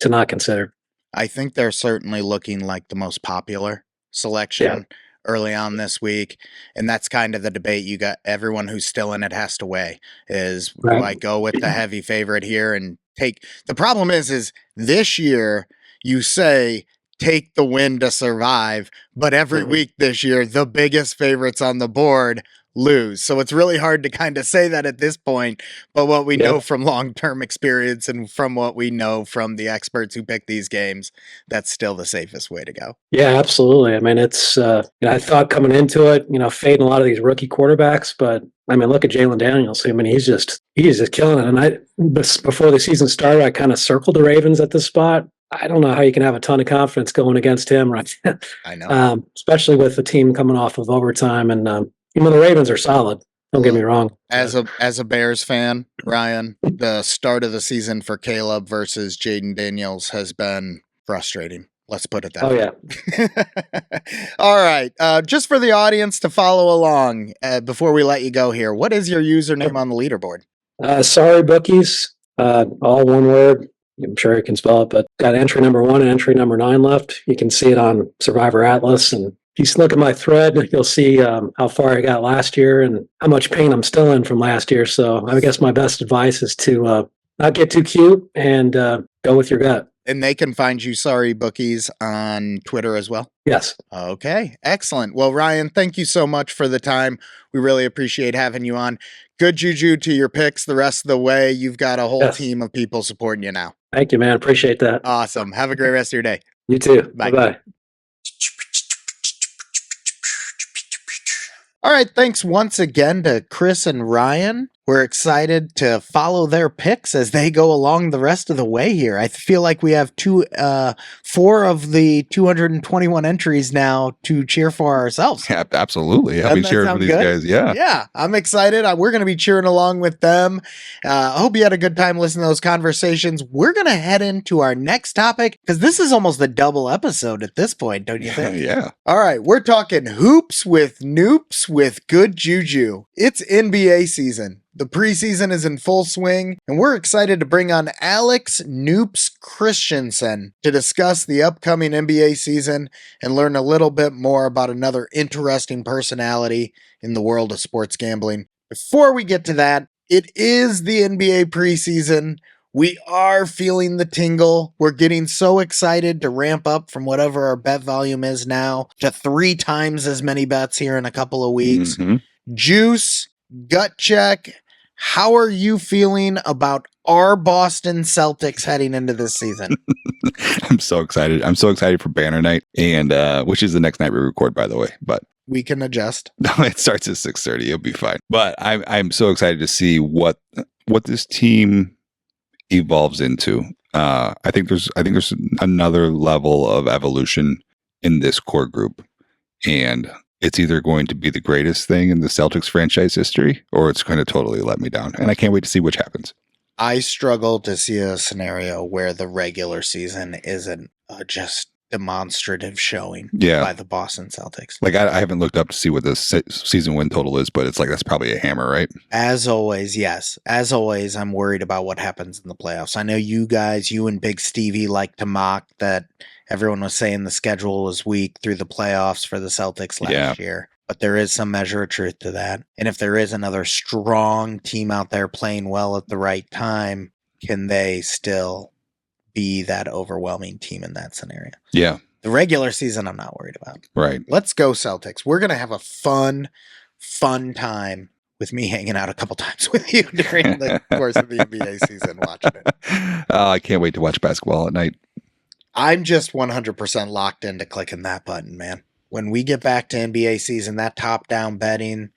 not consider. I think they're certainly looking like the most popular selection early on this week. And that's kind of the debate you got. Everyone who's still in it has to weigh is, do I go with the heavy favorite here and take, the problem is this year you say, take the win to survive, but every week this year, the biggest favorites on the board lose. So it's really hard to kind of say that at this point, but what we know from long-term experience and from what we know from the experts who pick these games, that's still the safest way to go. Yeah, absolutely. I mean, it's, I thought coming into it, fading a lot of these rookie quarterbacks, but I mean, look at Jalen Daniels. I mean, he's just killing it. And before the season started, I kind of circled the Ravens at this spot. I don't know how you can have a ton of confidence going against him, right? I know. Especially with the team coming off of overtime. And, the Ravens are solid. Don't get me wrong. As a Bears fan, Ryan, the start of the season for Caleb versus Jaden Daniels has been frustrating. Let's put it that way. Yeah. All right. Just for the audience to follow along before we let you go here, what is your username on the leaderboard? Sorry, bookies. All one word. I'm sure you can spell it, but got entry number 1 and entry number 9 left. You can see it on Survivor Atlas. And if you look at my thread, you'll see how far I got last year and how much pain I'm still in from last year. So I guess my best advice is to not get too cute and go with your gut. And they can find you, Sorry Bookies, on Twitter as well? Yes. Okay, excellent. Well, Ryan, thank you so much for the time. We really appreciate having you on. Good juju to your picks the rest of the way. You've got a whole team of people supporting you now. Thank you, man. Appreciate that. Awesome. Have a great rest of your day. You too. Bye. Bye-bye. All right, thanks once again to Chris and Ryan. We're excited to follow their picks as they go along the rest of the way here. I feel like we have 4 of the 221 entries now to cheer for ourselves. Yeah, absolutely. I'll be cheering for these guys. Yeah. Yeah, I'm excited. We're going to be cheering along with them. I hope you had a good time listening to those conversations. We're going to head into our next topic because this is almost a double episode at this point, don't you think? Yeah. All right, we're talking hoops with Noops with Good Juju. It's NBA season. The preseason is in full swing, and we're excited to bring on Alex Noops Christenson to discuss the upcoming NBA season and learn a little bit more about another interesting personality in the world of sports gambling. Before we get to that, it is the NBA preseason. We are feeling the tingle. We're getting so excited to ramp up from whatever our bet volume is now to 3 times as many bets here in a couple of weeks. Juice, gut check. How are you feeling about our Boston Celtics heading into this season? I'm so excited. I'm so excited for Banner Night, and which is the next night we record, by the way. But we can adjust. No, it starts at 6:30. It'll be fine. But I'm so excited to see what this team evolves into. I think there's another level of evolution in this core group, and it's either going to be the greatest thing in the Celtics franchise history, or it's going to totally let me down. And I can't wait to see which happens. I struggle to see a scenario where the regular season isn't just demonstrative showing by the Boston Celtics. Like, I haven't looked up to see what the season win total is, but it's like that's probably a hammer, right? As always, yes. As always, I'm worried about what happens in the playoffs. I know you guys, you and Big Stevie like to mock that everyone was saying the schedule was weak through the playoffs for the Celtics last year. But there is some measure of truth to that. And if there is another strong team out there playing well at the right time, can they still be that overwhelming team in that scenario? Yeah. The regular season, I'm not worried about. Right. Let's go Celtics. We're going to have a fun time with me hanging out a couple times with you during the course of the NBA season watching it. I can't wait to watch basketball at night. I'm just 100% locked into clicking that button, man. When we get back to NBA season, that top-down betting,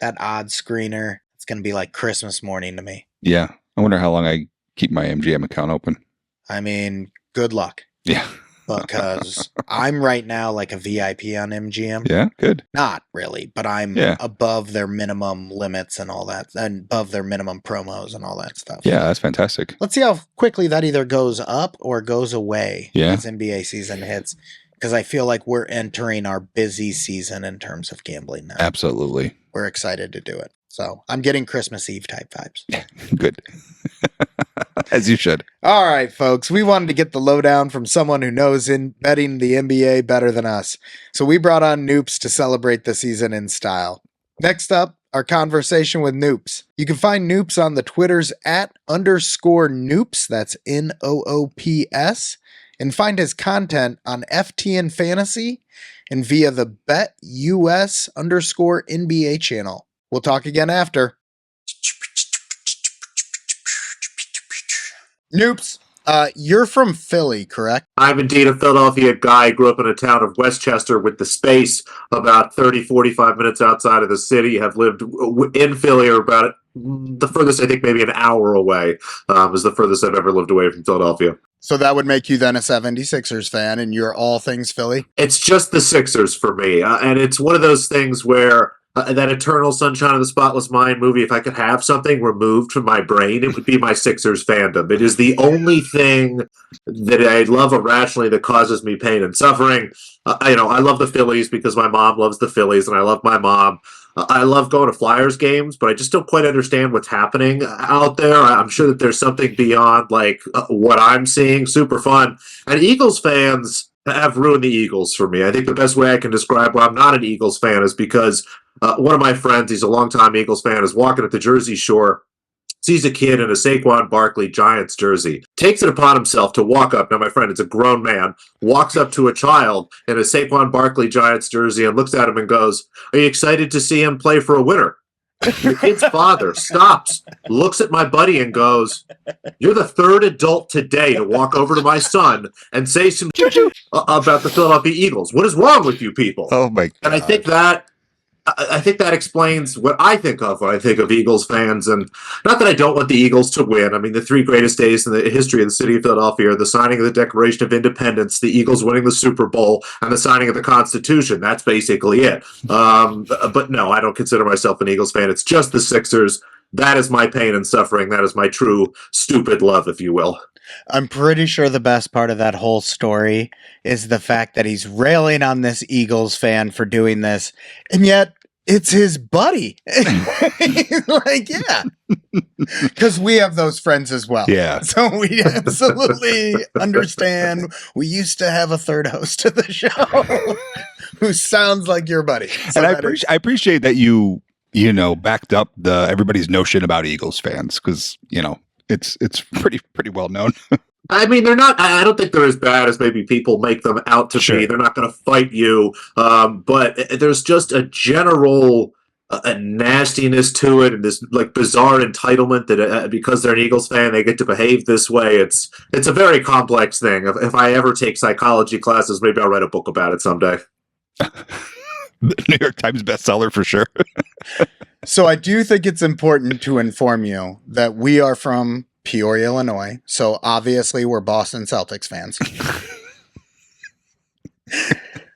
that odds screener, it's going to be like Christmas morning to me. Yeah. I wonder how long I keep my MGM account open. I mean, good luck. Yeah. Because I'm right now like a VIP on MGM. Yeah, good. Not really, but I'm above their minimum limits and all that, and above their minimum promos and all that stuff. Yeah, that's fantastic. Let's see how quickly that either goes up or goes away as NBA season hits. Because I feel like we're entering our busy season in terms of gambling now. Absolutely. We're excited to do it. So I'm getting Christmas Eve type vibes. Good. As you should. All right, folks. We wanted to get the lowdown from someone who knows in betting the NBA better than us. So we brought on Noops to celebrate the season in style. Next up, our conversation with Noops. You can find Noops on the Twitters @_Noops. That's NOOPS. And find his content on FTN Fantasy and via the BetUS_NBA channel. We'll talk again after. Noops, you're from Philly, correct? I'm indeed a Philadelphia guy. I grew up in a town of Westchester with the space about 30, 45 minutes outside of the city. Have lived in Philly or about the furthest, I think maybe an hour away is the furthest I've ever lived away from Philadelphia. So that would make you then a 76ers fan, and you're all things Philly? It's just the Sixers for me. And it's one of those things where that Eternal Sunshine of the Spotless Mind movie, if I could have something removed from my brain, it would be my Sixers fandom. It is the only thing that I love irrationally that causes me pain and suffering. I love the Phillies because my mom loves the Phillies, and I love my mom. I love going to Flyers games, but I just don't quite understand what's happening out there. I'm sure that there's something beyond like what I'm seeing. Super fun. And Eagles fans have ruined the Eagles for me. I think the best way I can describe why I'm not an Eagles fan is because one of my friends, he's a longtime Eagles fan, is walking at the Jersey Shore sees a kid in a Saquon Barkley Giants jersey, takes it upon himself to walk up. Now, my friend, it's a grown man, walks up to a child in a Saquon Barkley Giants jersey and looks at him and goes, "Are you excited to see him play for a winner?" The kid's father stops, looks at my buddy and goes, "You're the third adult today to walk over to my son and say some about the Philadelphia Eagles. What is wrong with you people?" Oh my God. And I think that explains what I think of when I think of Eagles fans. And not that I don't want the Eagles to win. I mean, the three greatest days in the history of the city of Philadelphia are the signing of the Declaration of Independence, the Eagles winning the Super Bowl, and the signing of the Constitution. That's basically it. But no, I don't consider myself an Eagles fan. It's just the Sixers. That is my pain and suffering. That is my true stupid love, if you will. I'm pretty sure the best part of that whole story is the fact that he's railing on this Eagles fan for doing this, and yet it's his buddy. Like, yeah. Because we have those friends as well. Yeah. So we absolutely understand. We used to have a third host of the show who sounds like your buddy. So And I appreciate that you backed up everybody's notion about Eagles fans, because, it's pretty well known. I mean, they're not. I don't think they're as bad as maybe people make them out to Sure. be. They're not going to fight you, but there's just a general a nastiness to it, and this like bizarre entitlement that because they're an Eagles fan, they get to behave this way. It's a very complex thing. If I ever take psychology classes, maybe I'll write a book about it someday. New York Times bestseller for sure. So I do think it's important to inform you that we are from Peoria, Illinois. So obviously we're Boston Celtics fans.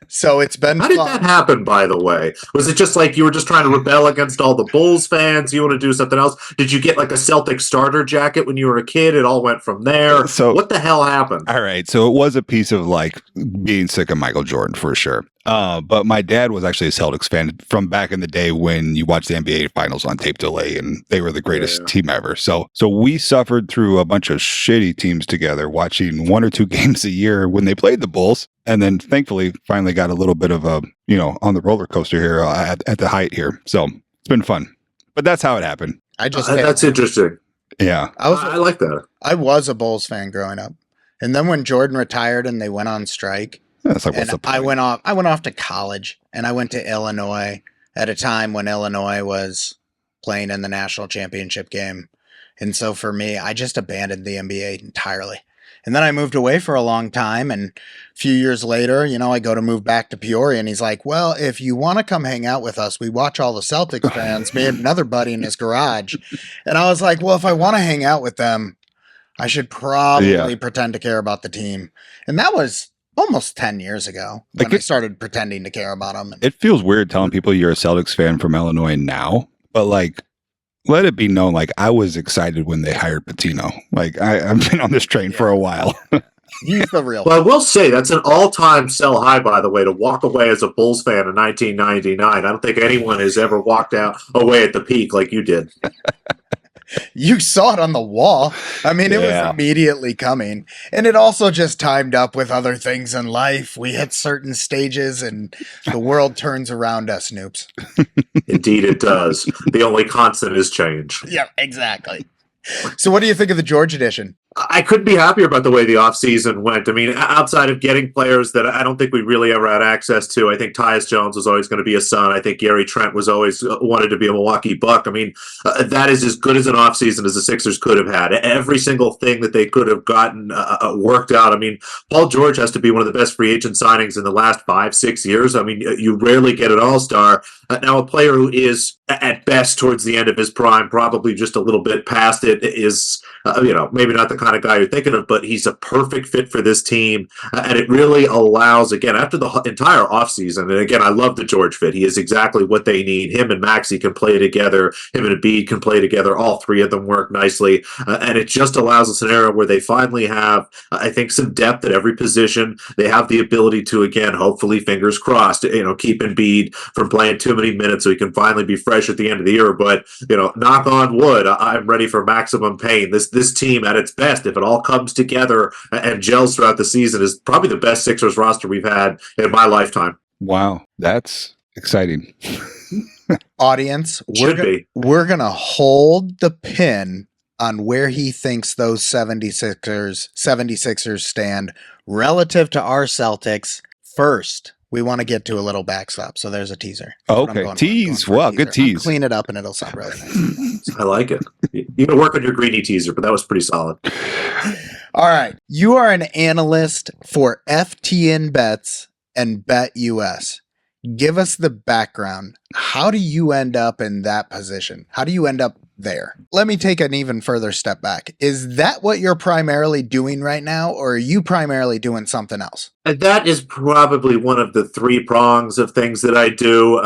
So it's been How did fun. that happen, by the way? Was it just like you were just trying to rebel against all the Bulls fans? You want to do something else? Did you get like a Celtic starter jacket when you were a kid? It all went from there. So what the hell happened? All right. So it was a piece of like being sick of Michael Jordan for sure. But my dad was actually a Celtics fan from back in the day when you watched the NBA finals on tape delay and they were the greatest team ever. So we suffered through a bunch of shitty teams together, watching 1 or 2 games a year when they played the Bulls. And then thankfully finally got a little bit of a, on the roller coaster here at the height here. So it's been fun, but that's how it happened. That's interesting. Yeah. I like that. I was a Bulls fan growing up. And then when Jordan retired and they went on strike, it's like, what's the point? I went off to college and I went to Illinois at a time when Illinois was playing in the national championship game. And so for me, I just abandoned the NBA entirely. And then I moved away for a long time. And a few years later, I go to move back to Peoria. And he's like, well, if you want to come hang out with us, we watch all the Celtics fans. Me and another buddy in his garage. And I was like, well, if I want to hang out with them, I should probably pretend to care about the team. And that was almost 10 years ago when I started pretending to care about them. It feels weird telling people you're a Celtics fan from Illinois now, but like, let it be known, like, I was excited when they hired Patino. Like, I've been on this train for a while. He's the real. Well, I will say that's an all-time sell high, by the way, to walk away as a Bulls fan in 1999. I don't think anyone has ever walked away at the peak like you did. You saw it on the wall. I mean, it was immediately coming. And it also just timed up with other things in life. We hit certain stages and the world turns around us, Noops. Indeed it does. The only constant is change. Yeah, exactly. So what do you think of the George edition? I couldn't be happier about the way the offseason went. I mean, outside of getting players that I don't think we really ever had access to, I think Tyus Jones was always going to be a Sun. I think Gary Trent was always wanted to be a Milwaukee Buck. I mean, that is as good as an offseason as the Sixers could have had. Every single thing that they could have gotten worked out. I mean, Paul George has to be one of the best free agent signings in the last 5-6 years. I mean, you rarely get an all-star. Now, a player who is at best towards the end of his prime, probably just a little bit past it, is maybe not the kind of guy you're thinking of, but he's a perfect fit for this team. And it really allows, again, after the entire offseason, and again, I love the George fit. He is exactly what they need. Him and Maxey can play together. Him and Embiid can play together. All three of them work nicely. And it just allows a scenario where they finally have, I think, some depth at every position. They have the ability to, again, hopefully, fingers crossed, keep Embiid from playing too many minutes so he can finally be fresh at the end of the year. But, knock on wood, I'm ready for maximum pain. This team at its best, if it all comes together and gels throughout the season, is probably the best Sixers roster we've had in my lifetime. Wow, that's exciting. Audience, we're going to hold the pin on where he thinks those 76ers stand relative to our Celtics. First, we want to get to a little backstop, so there's a teaser. That's what I'm Okay, going for. tease. I'm going for a Wow, good teaser. I'll tease. clean it up and it'll sound really nice. I like it. You can work on your greedy teaser, but that was pretty solid. All right. You are an analyst for FTN Bets and BetUS. Give us the background. How do you end up in that position? How do you end up there? Let me take an even further step back. Is that what you're primarily doing right now, or are you primarily doing something else? That is probably one of the three prongs of things that I do.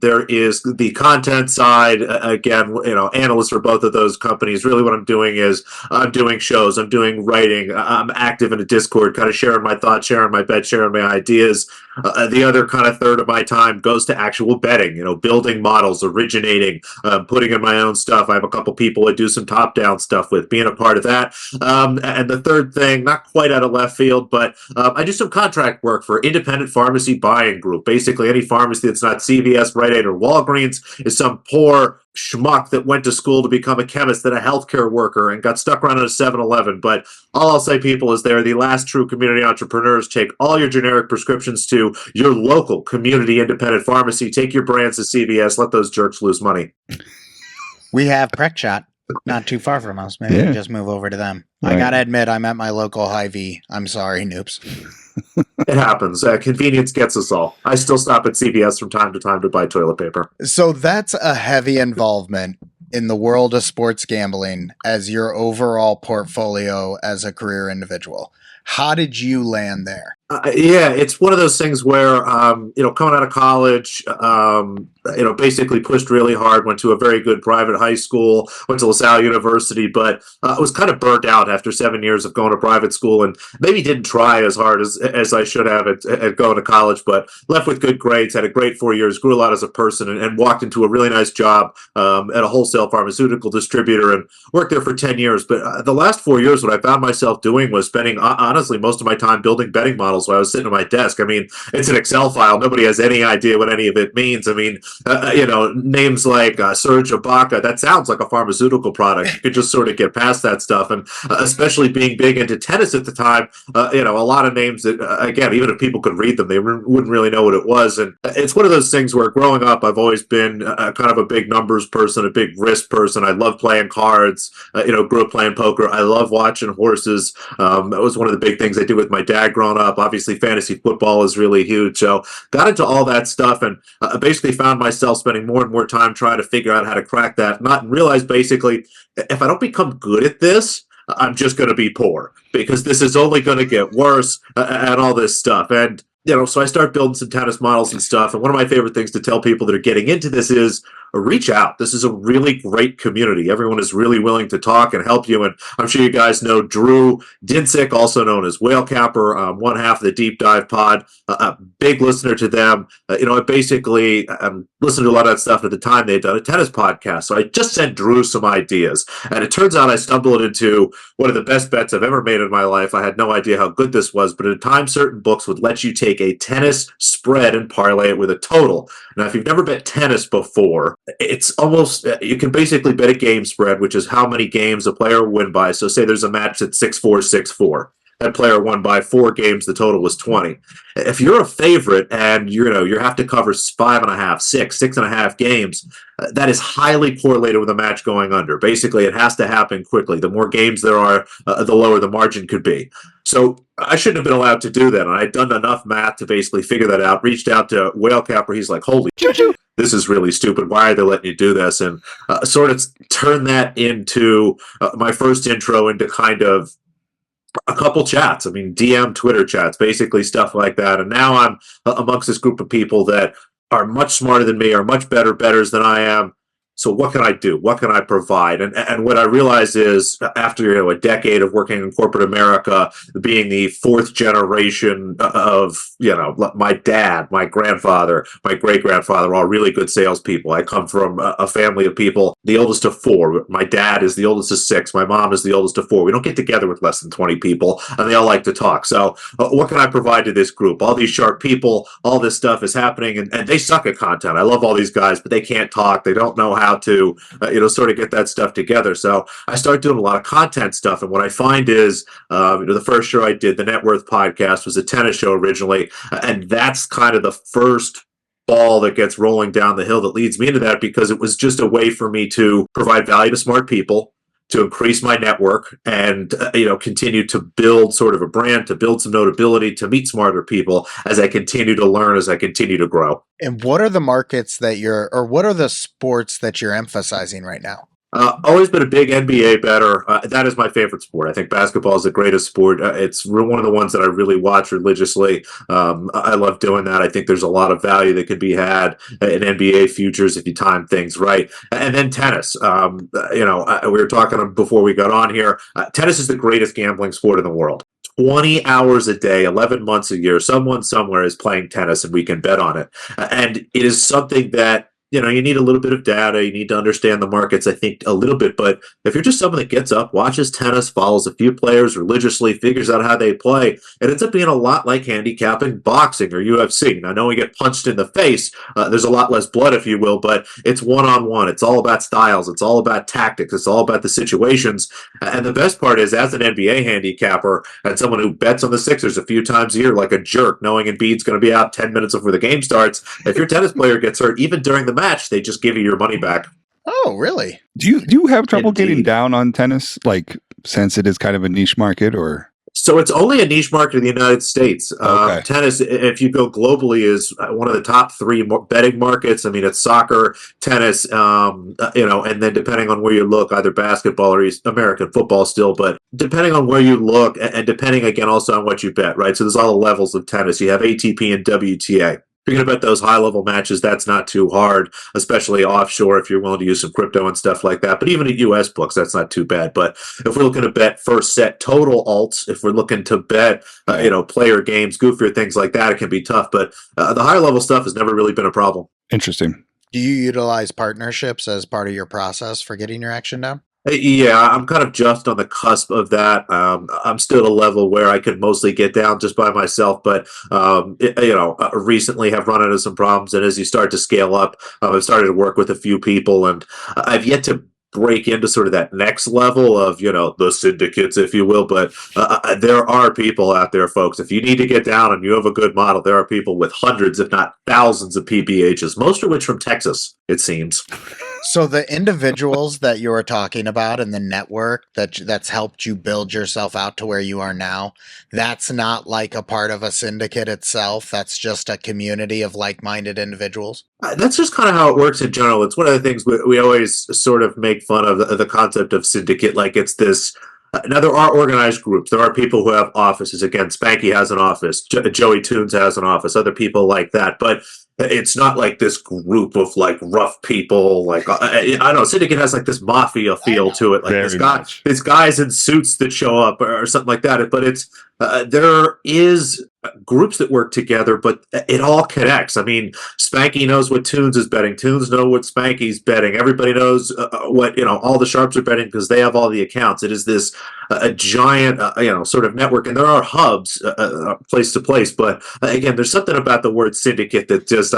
There is the content side. Again, analysts for both of those companies. Really what I'm doing is I'm doing shows, I'm doing writing, I'm active in a Discord, kind of sharing my thoughts, sharing my bets, sharing my ideas. The other kind of third of my time goes to actual betting, building models, originating, putting in my own stuff. I have a couple people I do some top-down stuff with, being a part of that. And the third thing, not quite out of left field, but I do some contract work for Independent Pharmacy Buying Group. Basically, any pharmacy that's not CVS, Rite Aid, or Walgreens is some poor schmuck that went to school to become a chemist, then a healthcare worker, and got stuck around at a 7-Eleven. But all I'll say, people, is they're the last true community entrepreneurs. Take all your generic prescriptions to your local community independent pharmacy. Take your brands to CVS. Let those jerks lose money. We have Prec Shot not too far from us. Maybe we just move over to them. Right. I got to admit, I'm at my local Hy-Vee. I'm sorry, Noops. It happens. Convenience gets us all. I still stop at CVS from time to time to buy toilet paper. So that's a heavy involvement in the world of sports gambling as your overall portfolio as a career individual. How did you land there? Yeah, it's one of those things where, coming out of college, basically pushed really hard, went to a very good private high school, went to LaSalle University, but was kind of burnt out after 7 years of going to private school, and maybe didn't try as hard as I should have at going to college, but left with good grades, had a great 4 years, grew a lot as a person, and walked into a really nice job at a wholesale pharmaceutical distributor and worked there for 10 years. But the last 4 years, what I found myself doing was spending, honestly, most of my time building betting models while I was sitting at my desk. I mean, it's an Excel file. Nobody has any idea what any of it means. I mean, names like Surge Abaca, that sounds like a pharmaceutical product. You could just sort of get past that stuff. And especially being big into tennis at the time, a lot of names that, again, even if people could read them, they wouldn't really know what it was. And it's one of those things where growing up, I've always been kind of a big numbers person, a big risk person. I love playing cards, grew up playing poker. I love watching horses. That was one of the big things I did with my dad growing up. Obviously, fantasy football is really huge. So got into all that stuff and basically found myself spending more and more time trying to figure out how to crack that nut and realize basically, if I don't become good at this, I'm just going to be poor because this is only going to get worse and all this stuff. And, so I start building some tennis models and stuff. And one of my favorite things to tell people that are getting into this is reach out. This is a really great community. Everyone is really willing to talk and help you. And I'm sure you guys know Drew Dinsick, also known as Whale Capper, one half of the Deep Dive Pod, a big listener to them. I basically listened to a lot of that stuff at the time. They had done a tennis podcast. So I just sent Drew some ideas. And it turns out I stumbled into one of the best bets I've ever made in my life. I had no idea how good this was, but at a time, certain books would let you take a tennis spread and parlay it with a total. Now, if you've never bet tennis before, it's almost, you can basically bet a game spread, which is how many games a player will win by. So say there's a match at 6-4, 6-4. That player won by 4 games. The total was 20. If you're a favorite and you have to cover 5.5, 6.5 games, that is highly correlated with a match going under. Basically, it has to happen quickly. The more games there are, the lower the margin could be. So I shouldn't have been allowed to do that. And I'd done enough math to basically figure that out. Reached out to Whale Capper. He's like, holy JuJu, this is really stupid. Why are they letting you do this? And sort of turned that into my first intro into kind of a couple chats. I mean, DM Twitter chats, basically stuff like that. And now I'm amongst this group of people that are much smarter than me, are much better bettors than I am. So what can I do? What can I provide? And what I realized is after a decade of working in corporate America, being the fourth generation of my dad, my grandfather, my great grandfather, all really good salespeople. I come from a family of people, the oldest of 4. My dad is the oldest of 6. My mom is the oldest of 4. We don't get together with less than 20 people, and they all like to talk. So what can I provide to this group? All these sharp people, all this stuff is happening, and they suck at content. I love all these guys, but they can't talk. They don't know how. how to, sort of get that stuff together. So I started doing a lot of content stuff. And what I find is, the first show I did, the Net Worth podcast, was a tennis show originally. And that's kind of the first ball that gets rolling down the hill that leads me into that, because it was just a way for me to provide value to smart people, to increase my network, and continue to build sort of a brand, to build some notability, to meet smarter people as I continue to learn, as I continue to grow. And what are the markets that what are the sports that you're emphasizing right now? Always been a big NBA bettor. That is my favorite sport. I think basketball is the greatest sport. It's one of the ones that I really watch religiously. I love doing that. I think there's a lot of value that could be had in NBA futures if you time things right. And then tennis. We were talking before we got on here. Tennis is the greatest gambling sport in the world. 20 hours a day, 11 months a year, someone somewhere is playing tennis, and we can bet on it. And it is something that you need a little bit of data. You need to understand the markets, I think, a little bit. But if you're just someone that gets up, watches tennis, follows a few players religiously, figures out how they play, it ends up being a lot like handicapping boxing or UFC. Now, I know we get punched in the face. There's a lot less blood, if you will, but it's one-on-one. It's all about styles. It's all about tactics. It's all about the situations. And the best part is, as an NBA handicapper and someone who bets on the Sixers a few times a year like a jerk, knowing Embiid's going to be out 10 minutes before the game starts, if your tennis player gets hurt, even during the match, they just give you your money back. Oh, really? Do you have trouble Indeed. getting down on tennis, like, since it is kind of a niche market, or? So it's only a niche market in the United States. Okay. Tennis, if you go globally, is one of the top three betting markets. I mean, it's soccer, tennis, and then depending on where you look, either basketball or American football still. But depending on where you look, and depending again also on what you bet, right? So there's all the levels of tennis. You have ATP and WTA. If you're going to bet those high-level matches, that's not too hard, especially offshore if you're willing to use some crypto and stuff like that. But even at U.S. books, that's not too bad. But if we're looking to bet first set total alts, if we're looking to bet, player games, goofier things like that, it can be tough. But the higher-level stuff has never really been a problem. Interesting. Do you utilize partnerships as part of your process for getting your action down? Yeah, I'm kind of just on the cusp of that. I'm still at a level where I could mostly get down just by myself, but recently have run into some problems. And as you start to scale up, I've started to work with a few people, and I've yet to break into sort of that next level of, the syndicates, if you will. But there are people out there, folks. If you need to get down and you have a good model, there are people with hundreds, if not thousands of PBHs, most of which from Texas, it seems. So the individuals that you were talking about and the network that's helped you build yourself out to where you are now, that's not like a part of a syndicate itself. That's just a community of like-minded individuals. That's just kind of how it works in general. It's one of the things we always sort of make fun of, the concept of syndicate, like it's this. Now, there are organized groups. There are people who have offices. Again, Spanky has an office. Joey Toons has an office. Other people like that. But it's not like this group of like rough people. Like I don't know, syndicate has like this mafia feel to it. Like this guys in suits that show up or something like that. But it's there is groups that work together, but it all connects. I mean, Spanky knows what Toons is betting. Toons know what Spanky's betting. Everybody knows what all the sharps are betting because they have all the accounts. It is this a giant sort of network, and there are hubs place to place. But again, there's something about the word syndicate that just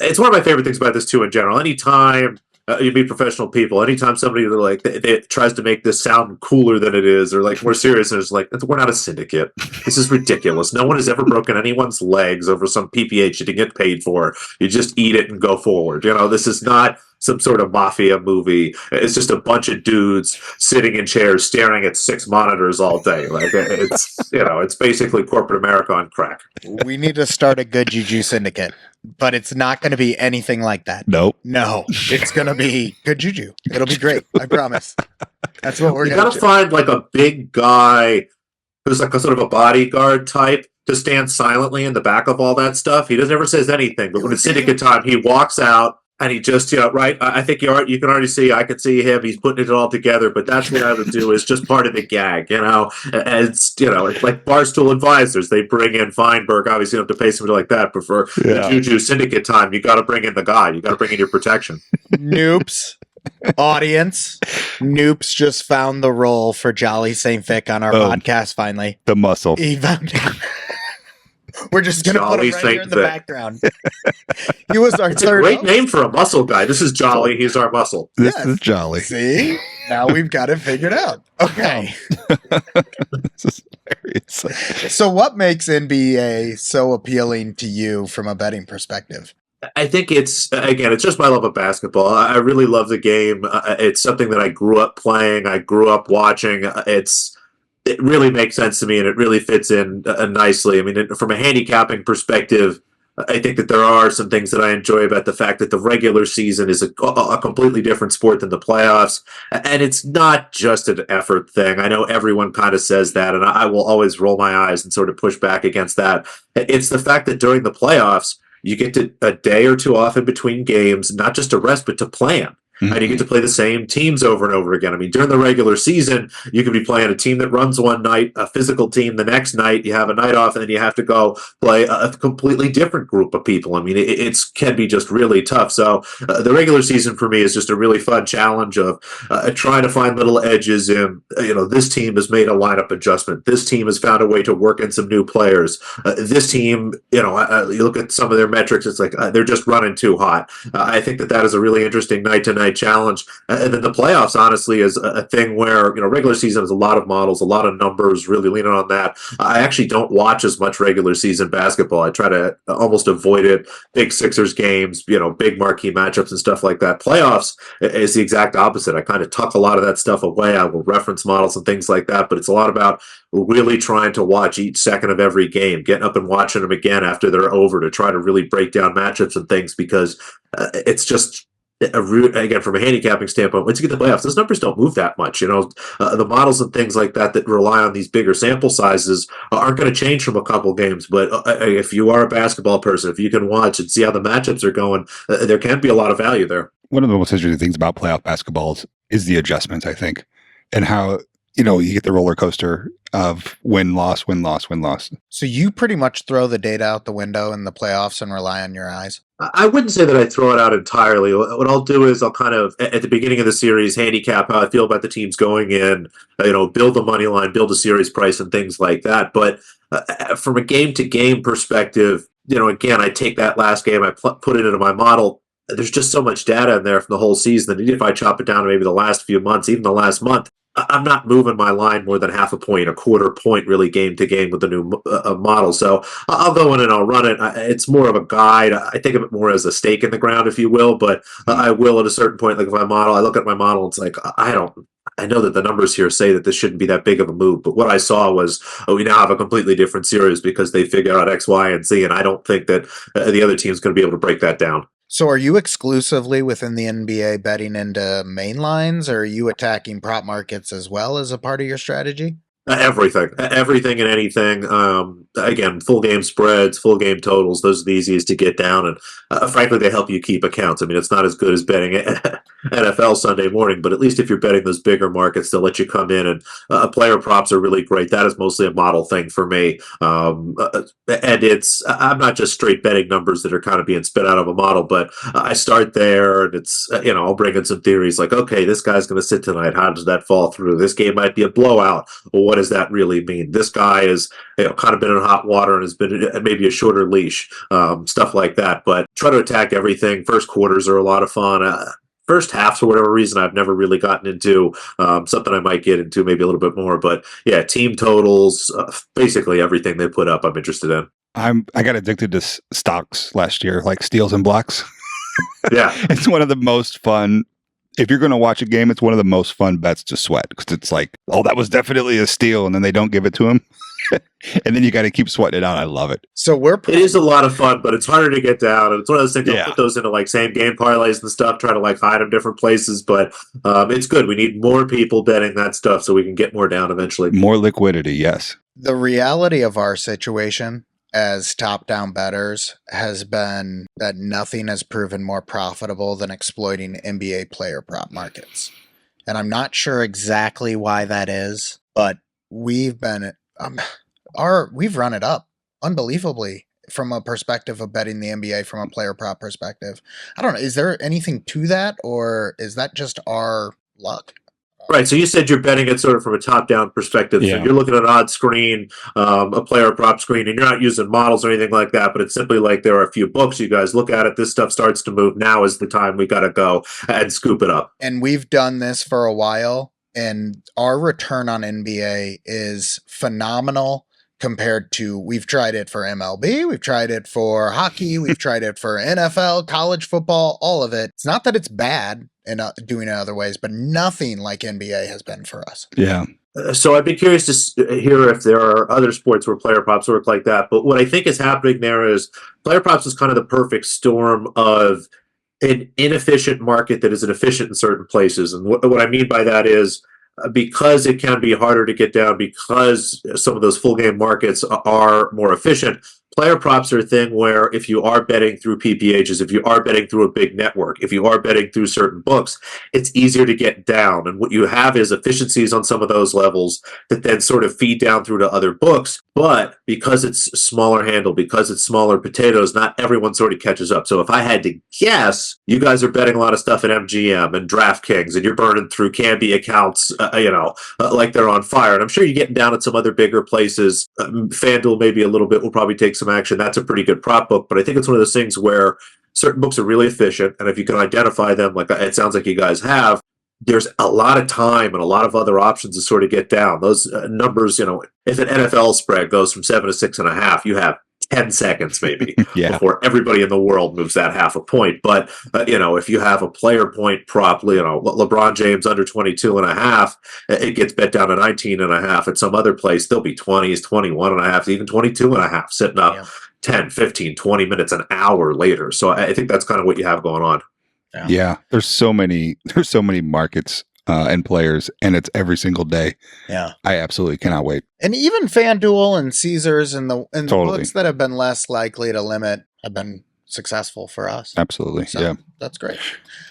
it's one of my favorite things about this too in general. Anytime you meet professional people, anytime somebody they tries to make this sound cooler than it is, or like more serious, and it's like, we're not a syndicate. This is ridiculous. No one has ever broken anyone's legs over some PPH you didn't get paid for. You just eat it and go forward. This is not some sort of mafia movie. It's just a bunch of dudes sitting in chairs staring at 6 monitors all day. Like it's it's basically corporate America on crack. We need to start a Good JuJu syndicate, but it's not going to be anything like that. Nope. No, it's going to be Good JuJu. It'll be great. I promise. That's what we're going to do. You got to find like a big guy who's like a sort of a bodyguard type to stand silently in the back of all that stuff. He doesn't ever says anything, but when it's syndicate time, he walks out. And he just, right, I think you can already see, I can see him, he's putting it all together, but that's what I would do is just part of the gag, it's like Barstool Advisors, they bring in Feinberg, obviously you don't have to pay somebody like that, but for the JuJu syndicate time, you got to bring in the guy, you got to bring in your protection. Noops, audience, Noops just found the role for Jolly St. Vic on our podcast finally. The muscle. He found We're just gonna put him Jolly right here in the Saint Vic. background. He was our It's a third great host. name for a muscle guy. This is Jolly. He's our muscle. This Yes. is jolly. See, now we've got it figured out. Okay. This is hilarious. So, what makes NBA so appealing to you from a betting perspective? I think it's just my love of basketball. I really love the game. It's something that I grew up playing. I grew up watching. It really makes sense to me, and it really fits in nicely. I mean, from a handicapping perspective, I think that there are some things that I enjoy about the fact that the regular season is a completely different sport than the playoffs, and it's not just an effort thing. I know everyone kind of says that, and I will always roll my eyes and sort of push back against that. It's the fact that during the playoffs, you get to a day or two off in between games, not just to rest, but to plan. Mm-hmm. And you get to play the same teams over and over again. I mean, during the regular season, you could be playing a team that runs one night, a physical team the next night. You have a night off, and then you have to go play a completely different group of people. I mean, it can be just really tough. So the regular season for me is just a really fun challenge of trying to find little edges in, this team has made a lineup adjustment. This team has found a way to work in some new players. This team, you look at some of their metrics, it's like they're just running too hot. I think that is a really interesting night-to-night challenge. And then the playoffs, honestly, is a thing where, regular season is a lot of models, a lot of numbers, really leaning on that. I actually don't watch as much regular season basketball. I try to almost avoid it. Big Sixers games, big marquee matchups and stuff like that. Playoffs is the exact opposite. I kind of tuck a lot of that stuff away. I will reference models and things like that, but it's a lot about really trying to watch each second of every game, getting up and watching them again after they're over to try to really break down matchups and things, because it's just again, from a handicapping standpoint, once you get the playoffs, those numbers don't move that much. The models and things like that rely on these bigger sample sizes aren't going to change from a couple games. But if you are a basketball person, if you can watch and see how the matchups are going, there can be a lot of value there. One of the most interesting things about playoff basketball is the adjustments, I think, and how you get the roller coaster of win, loss, win, loss, win, loss. So you pretty much throw the data out the window in the playoffs and rely on your eyes? I wouldn't say that I throw it out entirely. What I'll do is I'll kind of, at the beginning of the series, handicap how I feel about the teams going in, build the money line, build a series price and things like that. But from a game-to-game perspective, again, I take that last game, I put it into my model. There's just so much data in there from the whole season that even if I chop it down to maybe the last few months, even the last month, I'm not moving my line more than half a point, a quarter point, really game to game with the new model. So I'll go in and I'll run it. It's more of a guide. I think of it more as a stake in the ground, if you will. But I will at a certain point, like if I look at my model, it's like I know that the numbers here say that this shouldn't be that big of a move, but what I saw was we now have a completely different series because they figure out X, Y, and Z, and I don't think that the other team's going to be able to break that down. So are you exclusively within the NBA betting into main lines, or are you attacking prop markets as well as a part of your strategy? Everything and anything. Again, full game spreads, full game totals. Those are the easiest to get down, and frankly, they help you keep accounts. I mean, it's not as good as betting NFL Sunday morning, but at least if you're betting those bigger markets, they'll let you come in, and player props are really great. That is mostly a model thing for me, and I'm not just straight betting numbers that are kind of being spit out of a model, but I start there, and it's I'll bring in some theories like, okay, this guy's going to sit tonight. How does that fall through? This game might be a blowout. Well, what does that really mean? This guy is kind of been in hot water and has been maybe a shorter leash, stuff like that. But try to attack everything. First quarters are a lot of fun. First halves, for whatever reason, I've never really gotten into. Something I might get into maybe a little bit more. But yeah, team totals, basically everything they put up, I'm interested in. I got addicted to stocks last year, like steals and blocks. Yeah, it's one of the most fun. If you're going to watch a game, it's one of the most fun bets to sweat, because it's like, oh, that was definitely a steal, and then they don't give it to him. And then you got to keep sweating it out. I love it. So it is a lot of fun, but it's harder to get down. And it's one of those things, I'll put those into like same game parlays and stuff, try to like hide them different places. But it's good. We need more people betting that stuff so we can get more down eventually. More liquidity, yes. The reality of our situation as top-down bettors has been that nothing has proven more profitable than exploiting NBA player prop markets. And I'm not sure exactly why that is, but we've been we've run it up unbelievably from a perspective of betting the NBA from a player prop perspective. I don't know, is there anything to that, or is that just our luck? Right. So you said you're betting it sort of from a top-down perspective. Yeah. So you're looking at an odd screen, a player prop screen, and you're not using models or anything like that, but it's simply like there are a few books. You guys look at it. This stuff starts to move. Now is the time we got to go and scoop it up. And we've done this for a while, and our return on NBA is phenomenal compared to, we've tried it for MLB, we've tried it for hockey, we've tried it for NFL, college football, all of it. It's not that it's bad in doing it other ways, but nothing like NBA has been for us. Yeah. So I'd be curious to hear if there are other sports where player props work like that. But what I think is happening there is player props is kind of the perfect storm of an inefficient market that is inefficient in certain places. And what I mean by that is, because it can be harder to get down, because some of those full game markets are more efficient, player props are a thing where if you are betting through PPHs, if you are betting through a big network, if you are betting through certain books, it's easier to get down. And what you have is efficiencies on some of those levels that then sort of feed down through to other books. But because it's smaller handle, because it's smaller potatoes, not everyone sort of catches up. So if I had to guess, you guys are betting a lot of stuff at MGM and DraftKings, and you're burning through Canby accounts, like they're on fire. And I'm sure you're getting down at some other bigger places. FanDuel maybe a little bit will probably take some action. That's a pretty good prop book. But I think it's one of those things where certain books are really efficient. And if you can identify them, like it sounds like you guys have, there's a lot of time and a lot of other options to sort of get down. Those numbers, if an NFL spread goes from 7 to 6.5, you have 10 seconds maybe before everybody in the world moves that half a point. But, if you have a player point prop, LeBron James under 22.5, it gets bet down to 19.5 at some other place. There'll be 20s, 21.5, even 22.5 sitting up 10, 15, 20 minutes, an hour later. So I think that's kind of what you have going on. Yeah. There's so many markets and players, and it's every single day. Yeah. I absolutely cannot wait. And even FanDuel and Caesars and the Totally. books that have been less likely to limit have been successful for us. Absolutely. So Yeah. that's great.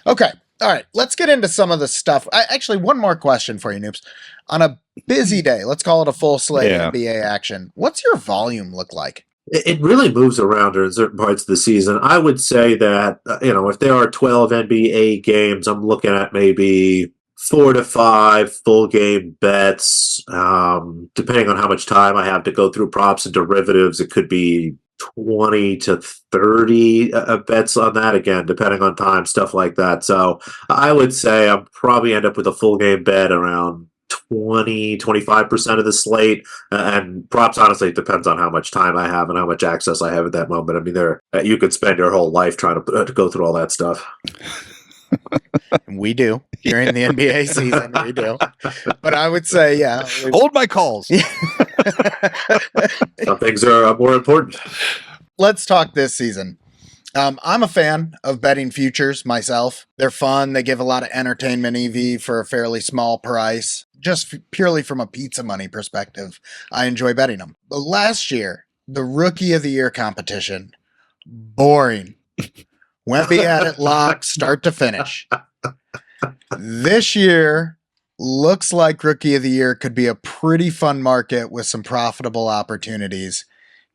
Okay. All right. Let's get into some of the stuff. Actually, one more question for you, Noops. On a busy day, let's call it a full slate NBA action, what's your volume look like? It really moves around in certain parts of the season. I would say that, if there are 12 NBA games, I'm looking at maybe 4 to 5 full game bets. Depending on how much time I have to go through props and derivatives, it could be 20 to 30 bets on that, again, depending on time, stuff like that. So I would say I'll probably end up with a full game bet around 25% of the slate, and props, honestly, it depends on how much time I have and how much access I have at that moment. I mean, you could spend your whole life trying to go through all that stuff. We do during the NBA season. We do. But I would say, hold my calls. Some things are more important. Let's talk this season. I'm a fan of betting futures myself. They're fun. They give a lot of entertainment EV for a fairly small price. Just purely from a pizza money perspective, I enjoy betting them. But last year, the Rookie of the Year competition, boring. Wemby had it locked, start to finish. This year, looks like Rookie of the Year could be a pretty fun market with some profitable opportunities.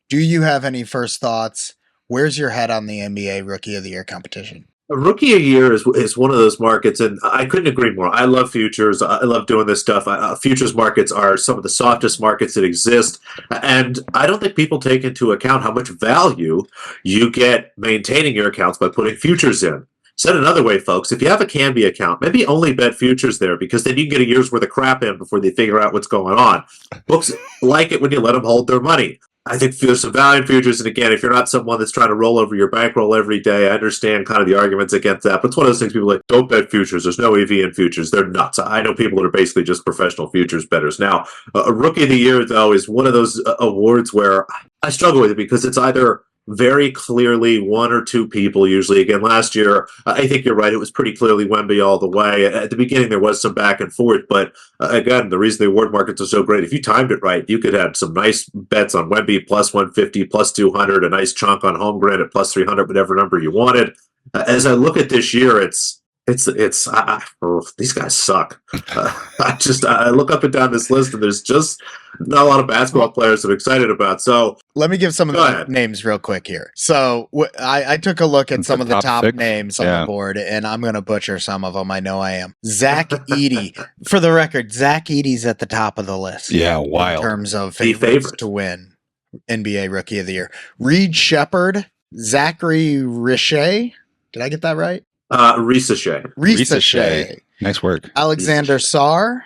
Do you have any first thoughts? Where's your head on the NBA Rookie of the Year competition? A Rookie of the Year is one of those markets, and I couldn't agree more. I love futures. I love doing this stuff. Futures markets are some of the softest markets that exist, and I don't think people take into account how much value you get maintaining your accounts by putting futures in. Said another way, folks, if you have a Canby account, maybe only bet futures there, because then you can get a year's worth of crap in before they figure out what's going on. Books like it when you let them hold their money. I think there's some value in futures, and again, if you're not someone that's trying to roll over your bankroll every day, I understand kind of the arguments against that, but it's one of those things people are like, don't bet futures. There's no EV in futures. They're nuts. I know people that are basically just professional futures bettors. Now, a Rookie of the Year, though, is one of those awards where I struggle with it because it's either very clearly one or two people usually. Again, last year, I think you're right. It was pretty clearly Wemby all the way. At the beginning, there was some back and forth, but again, the reason the award markets are so great, if you timed it right, you could have some nice bets on Wemby plus 150, plus 200, a nice chunk on Holmgren at plus 300, whatever number you wanted. As I look at this year, it's These guys suck. I look up and down this list, and there's just not a lot of basketball players that I'm excited about. So let me give some of Go the ahead. names real quick here. So I took a look at It's some the of the top top 6. names on Yeah. the board, and I'm going to butcher some of them. I know I am. Zach Edey. For the record, Zach Edey's at the top of the list. Yeah, In wild. terms of The favorites favorite. to win NBA Rookie of the Year. Reed Shepard, Zachary Richey. Did I get that right? Risa Shea. Risa Shea. Shea. Nice work. Alexander Sarr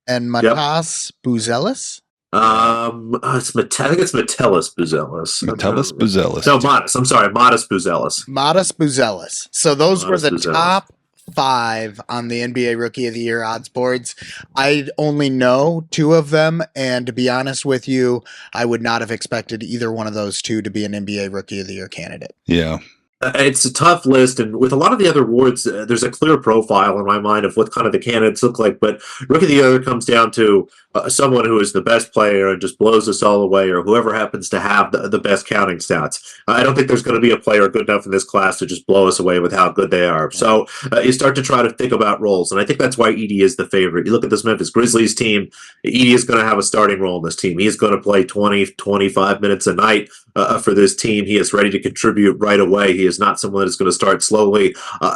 and Matas Buzelis. I think it's Metellus Buzelis. Metellus Buzelis. No, Modest. I'm sorry, Modest Buzelis. Modest Buzelis. So those Modest were the Buzelis. top 5 on the NBA Rookie of the Year odds boards. I only know 2 of them, and to be honest with you, I would not have expected either one of those 2 to be an NBA Rookie of the Year candidate. Yeah. It's a tough list, and with a lot of the other awards, there's a clear profile in my mind of what kind of the candidates look like. But Rookie of the Year comes down to someone who is the best player and just blows us all away, or whoever happens to have the best counting stats. I don't think there's going to be a player good enough in this class to just blow us away with how good they are. So you start to try to think about roles, and I think that's why Edey is the favorite. You look at this Memphis Grizzlies team, Edey is going to have a starting role in this team. He's going to play 20, 25 minutes a night for this team. He is ready to contribute right away. He is not someone that is going to start slowly.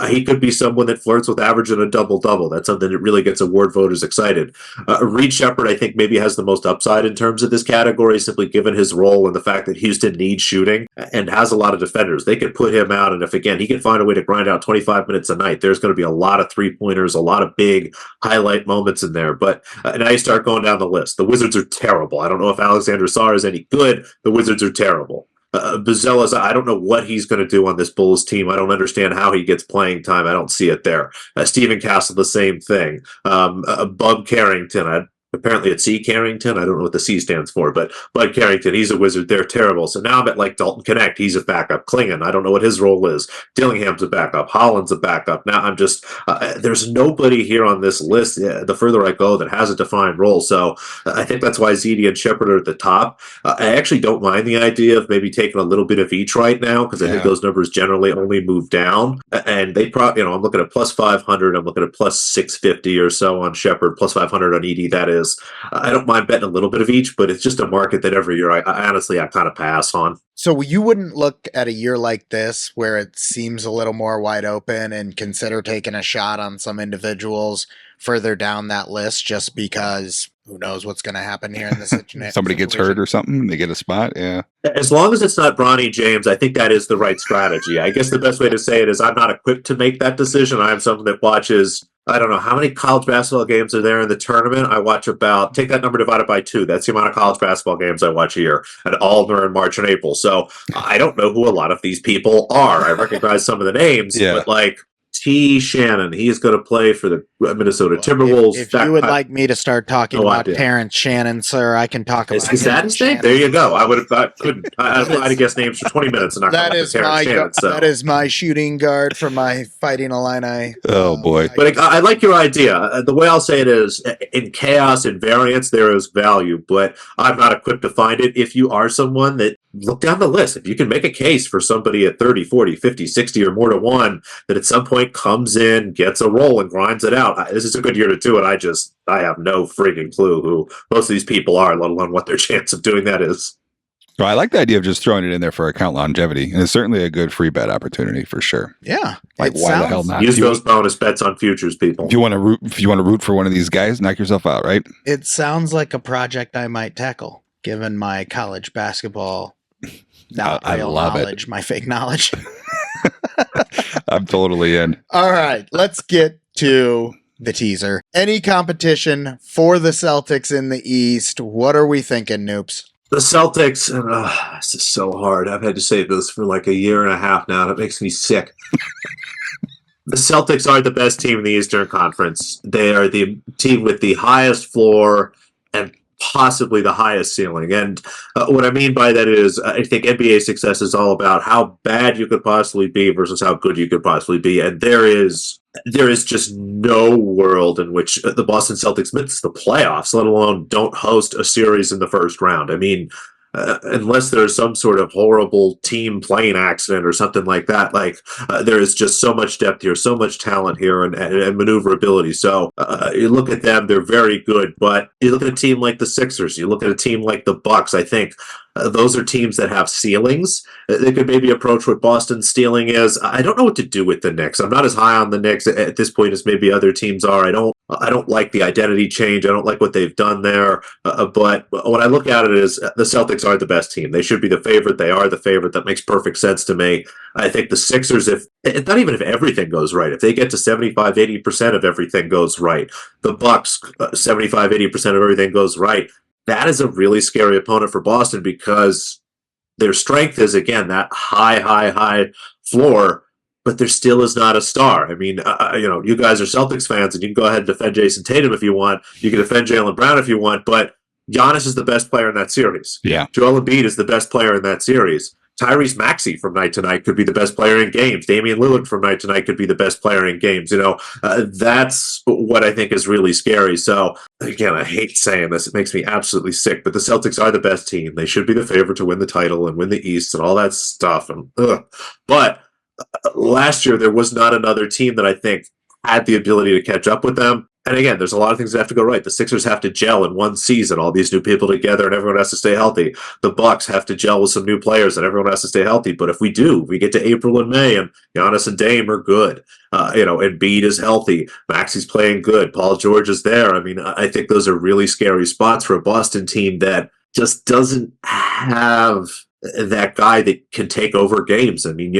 He could be someone that flirts with averaging a double-double. That's something that really gets award voters excited. Reed Shepard, I think, maybe has the most upside in terms of this category, simply given his role and the fact that Houston needs shooting and has a lot of defenders. They could put him out, and if, again, he can find a way to grind out 25 minutes a night, there's going to be a lot of three-pointers, a lot of big highlight moments in there. But now you start going down the list. The Wizards are terrible. I don't know if Alexander Sarr is any good. The Wizards are terrible. Buzelis, I don't know what he's going to do on this Bulls team. I don't understand how he gets playing time. I don't see it there. Stephen Castle, the same thing. Bub Carrington, apparently it's C. Carrington. I don't know what the C stands for, but Bud Carrington, he's a Wizard. They're terrible. So now I'm at like Dalton Connect. He's a backup. Klingon, I don't know what his role is. Dillingham's a backup. Holland's a backup. Now I'm just, there's nobody here on this list, the further I go, that has a defined role. So I think that's why Zedi and Shepard are at the top. I actually don't mind the idea of maybe taking a little bit of each right now, because I think those numbers generally only move down. And they probably, I'm looking at plus 500. I'm looking at plus 650 or so on Shepard, plus 500 on Edey. That is, I don't mind betting a little bit of each, but it's just a market that every year I honestly kind of pass on. So you wouldn't look at a year like this where it seems a little more wide open and consider taking a shot on some individuals further down that list, just because who knows what's going to happen here in this situation. Somebody gets hurt or something, they get a spot. Yeah. As long as it's not Bronny James, I think that is the right strategy. I guess the best way to say it is I'm not equipped to make that decision. I'm someone that watches, I don't know, how many college basketball games are there in the tournament? I watch about, take that number divided by 2. That's the amount of college basketball games I watch a year, and all during March and April. So I don't know who a lot of these people are. I recognize some of the names, but like T. Shannon, he's going to play for the Minnesota Timberwolves. If you would like me to start talking about idea. Terrence Shannon, sir, I can talk about Is that his name? There you go. I would have couldn't. I'd have guessed names for 20 minutes and not that come is up with my Terrence Shannon. So. that is my shooting guard for my Fighting Illini. Oh boy! But I like your idea. The way I'll say it is, in chaos and variance, there is value, but I'm not equipped to find it. If you are someone that, look down the list. If you can make a case for somebody at 30, 40, 50, 60 or more to 1 that at some point comes in, gets a role and grinds it out, this is a good year to do it. I have no freaking clue who most of these people are, let alone what their chance of doing that is. Well, I like the idea of just throwing it in there for account longevity, and it's certainly a good free bet opportunity for sure. Yeah, like why the hell not? Use those bonus bets on futures, people. If you want to root for one of these guys, knock yourself out, right? It sounds like a project I might tackle, given my college basketball I love knowledge, it. my fake knowledge. I'm totally in. All right, let's get to the teaser. Any competition for the Celtics in the East? What are we thinking, Noops? The Celtics, this is so hard. I've had to say this for like a year and a half now. That makes me sick. The Celtics are the best team in the Eastern Conference. They are the team with the highest floor and possibly the highest ceiling. And what I mean by that is I think NBA success is all about how bad you could possibly be versus how good you could possibly be. And there is just no world in which the Boston Celtics miss the playoffs, let alone don't host a series in the first round. I mean, unless there's some sort of horrible team plane accident or something like that, there is just so much depth here, so much talent here, and maneuverability. So you look at them; they're very good. But you look at a team like the Sixers, you look at a team like the Bucks. I think those are teams that have ceilings. They could maybe approach what Boston's ceiling is. I don't know what to do with the Knicks. I'm not as high on the Knicks at this point as maybe other teams are. I don't like the identity change. I don't like what they've done there. But when I look at it, is the Celtics are the best team. They should be the favorite. They are the favorite. That makes perfect sense to me. I think the Sixers, if not even if everything goes right, if they get to 75-80% of everything goes right, the Bucks 75-80% of everything goes right, that is a really scary opponent for Boston because their strength is, again, that high floor, but there still is not a star. I mean, you guys are Celtics fans, and you can go ahead and defend Jason Tatum if you want. You can defend Jaylen Brown if you want, but Giannis is the best player in that series. Yeah. Joel Embiid is the best player in that series. Tyrese Maxey from night to night could be the best player in games. Damian Lillard from night to night could be the best player in games. That's what I think is really scary. So, again, I hate saying this. It makes me absolutely sick. But the Celtics are the best team. They should be the favorite to win the title and win the East and all that stuff. But last year, there was not another team that I think had the ability to catch up with them. And again, there's a lot of things that have to go right. The Sixers have to gel in one season, all these new people together, and everyone has to stay healthy. The Bucks have to gel with some new players, and everyone has to stay healthy. But if we do, we get to April and May, and Giannis and Dame are good. Embiid is healthy. Maxey's playing good. Paul George is there. I mean, I think those are really scary spots for a Boston team that just doesn't have that guy that can take over games. I mean,